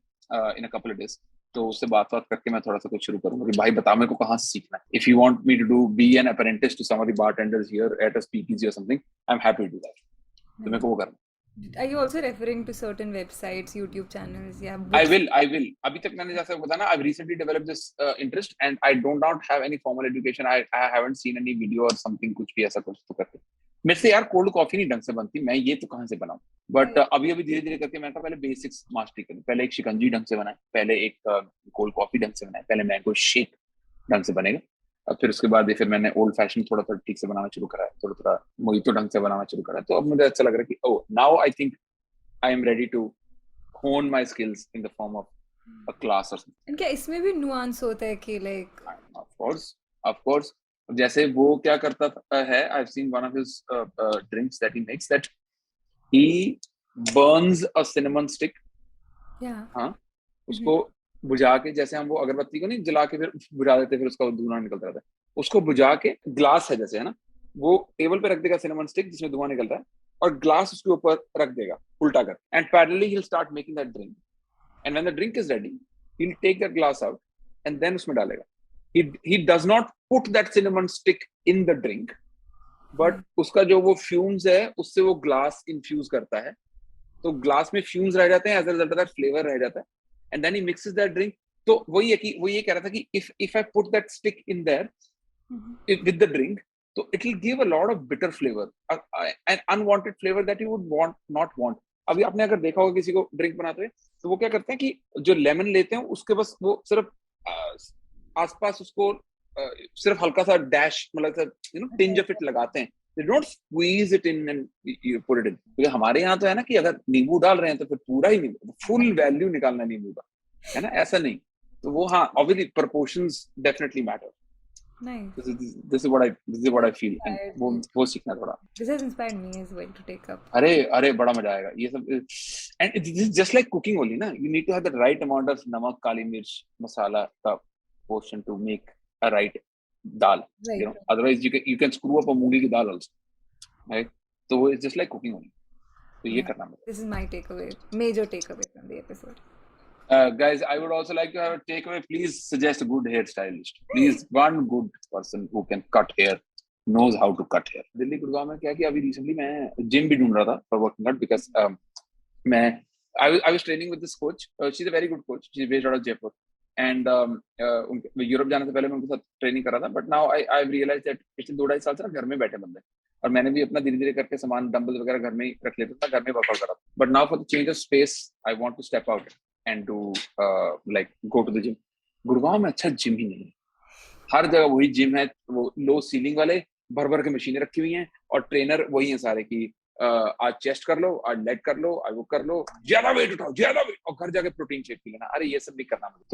[SPEAKER 1] in a couple of days. तो उससे बात करके मैं थोड़ा सा कुछ शुरू करूंगा कि भाई बता मेरे को कहाँ से सीखना है. If you want me to be an apprentice to some of the bartenders here at a speakeasy or something, I'm happy to do that. तो मेरे को वो करना.
[SPEAKER 2] Are you also referring to certain websites, YouTube channels? Yeah,
[SPEAKER 1] I
[SPEAKER 2] books.
[SPEAKER 1] will. अभी तक मैंने जैसा बताया ना, I've recently developed this interest, and I do not have any formal education. I haven't seen any video or something, कुछ भी ऐसा कुछ तो करके. मेरे से यार कोल्ड कॉफी नहीं ढंग से बनती, मैं ये तो कहाँ से बनाऊं. बट अभी धीरे धीरे करके मैं पहले बेसिक्स मास्टरी करूं. पहले एक शिकंजी ढंग से बनाए, पहले एक कोल्ड कॉफी ढंग से बनाए, पहले मैंगो शेक ढंग से बनेगा. और फिर उसके बाद फिर मैंने ओल्ड फैशन थोड़ा ठीक से बनाना शुरू करा है, थोड़ा मोहितो ढंग से बनाना शुरू करा है. तो अब मुझे अच्छा लग रहा है कि oh now I think I am ready to hone my skills in the form of a class or something.
[SPEAKER 2] And क्या इसमें भी nuance होता है कि like
[SPEAKER 1] Of course. जैसे वो क्या करता है, I've seen one of his drinks that he makes, that he burns a cinnamon stick.
[SPEAKER 2] yeah.
[SPEAKER 1] हाँ, उसको बुझा के, जैसे हम वो अगरबत्ती को नहीं जला के फिर बुझा देते, फिर उसका धुआं निकलता रहता है. उसको बुझा के ग्लास है जैसे, है ना, वो टेबल पे रख देगा सिनेमन स्टिक जिसमें धुआं निकलता है, और ग्लास उसके ऊपर रख देगा उल्टा कर, and parallelly he will start making that drink. And when the drink is ready he will take that glass out and then उसमें डालेगा. He does not put that cinnamon stick in the drink, but उसका जो वो फ्यूम्स है उससे वो ग्लास इन्फ्यूज करता है, तो ग्लास में फ्यूम्स रह जाते हैं, as a result that flavour रह जाता है, and then he mixes that drink. तो वही है कि वो ये कह रहा था कि if I put that stick in there with the drink, so it will give a lot of bitter flavor, an unwanted flavor that you would not want. अभी आपने अगर देखा होगा किसी को ड्रिंक बनाते हुए, तो वो क्या करते हैं कि जो लेमन लेते हैं उसके बस वो सिर्फ आसपास उसको सिर्फ हल्का सा डैश, मतलब टिंज ऑफ इट लगाते हैं. They don't squeeze it in and you put it in. क्योंकि हमारे यहाँ तो है ना कि अगर नींबू डाल रहे हैं तो फिर पूरा ही नींबू, फुल वैल्यू निकालना नींबू का, है ना, ऐसा नहीं. तो वो हाँ, obviously proportions definitely matter.
[SPEAKER 2] Nice.
[SPEAKER 1] This is what I feel, and वो सीखना थोड़ा.
[SPEAKER 2] This has inspired me as well to take up.
[SPEAKER 1] अरे बड़ा मजा आएगा ये सब. And this is just like cooking only ना. You need to have the right amount of नमक, काली मिर्च, मसाला का portion to make a right dal.
[SPEAKER 2] Right.
[SPEAKER 1] You know, otherwise you can screw up a मूंगी की दाल also, right? So it's just like cooking only. तो ये करना है.
[SPEAKER 2] This is my takeaway, major takeaway from the episode.
[SPEAKER 1] Guys, I would also like to have a takeaway. Please suggest a good hairstylist. Please, one good person who can cut hair, knows how to cut hair. Delhi Gurgaon में क्या किया, अभी recently मैं जिम भी ढूंढ रहा था for working out, because I was training with this coach. She's a very good coach. She's based out of Jaipur. And Europe जाने से पहले मैं उनके साथ ट्रेनिंग कर रहा था. But now I realise that पिछले 2-2.5 साल से ना घर में बैठे बंदे, और मैंने भी अपना धीरे धीरे करके सामान डंबल वगैरह घर में ही रख लेता था, घर में वर्कआउट कर रहा था. But now for the change of space I want to step out and to like go to the gym. Gurgaon में अच्छा जिम ही नहीं है। हर जगह वही जिम है, वो लो सीलिंग वाले, भर भर के मशीनें रखी हुई हैं और ट्रेनर वही है सारे की। आज चेस्ट कर लो, आज लेग कर लो, आज वो कर लो, ज्यादा वेट उठाओ, ज्यादा वेट, और घर जाके प्रोटीन शेक पी लेना। अरे ये सब नहीं करना मुझे।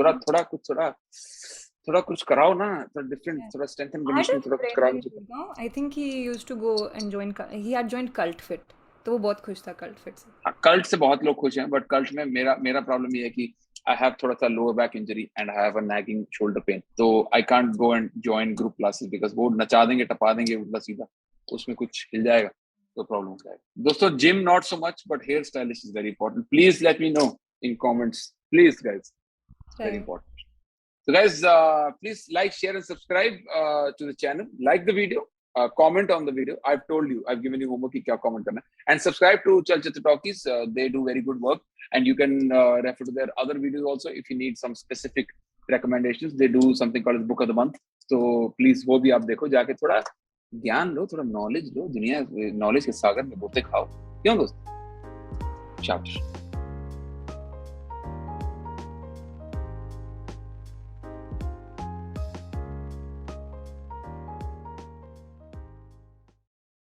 [SPEAKER 1] थोड़ा कुछ कराओ ना, थोड़ा डिफरेंट, थोड़ा strength and
[SPEAKER 2] I had a
[SPEAKER 1] conditioning, थोड़ा कुछ
[SPEAKER 2] friend
[SPEAKER 1] कराओ
[SPEAKER 2] in
[SPEAKER 1] मुझे।
[SPEAKER 2] Gurgaon. I think he used to go and join. He had joined Cult Fit. तो वो बहुत खुश था Cult Fit से.
[SPEAKER 1] कल्ट से बहुत लोग खुश हैं, बट कल्ट में मेरा मेरा प्रॉब्लम ये है कि आई हैव थोड़ा सा lower back injury and I have a nagging shoulder pain, तो I can't go and join group classes because वो नचा देंगे, टपा देंगे उल्टा सीधा, उसमें कुछ हिल जाएगा तो प्रॉब्लम हो जाएगा। दोस्तों gym not so much, but here stylish is very important. Please let me know in comments, please guys, very
[SPEAKER 2] Right.
[SPEAKER 1] Important. So guys, please like, share, and subscribe to the channel. Like the video, comment on the video. I've told you, I've given you homework ki kya comment karna hai. And subscribe to Chalchitra Talks. They do very good work, and you can refer to their other videos also if you need some specific recommendations. They do something called Book of the Month. So please वो भी आप देखो, जाके थोड़ा ज्ञान लो, थोड़ा नॉलेज लो, दुनिया नॉलेज के सागर में बोते खाओ, क्यों दोस्त? शाबाश।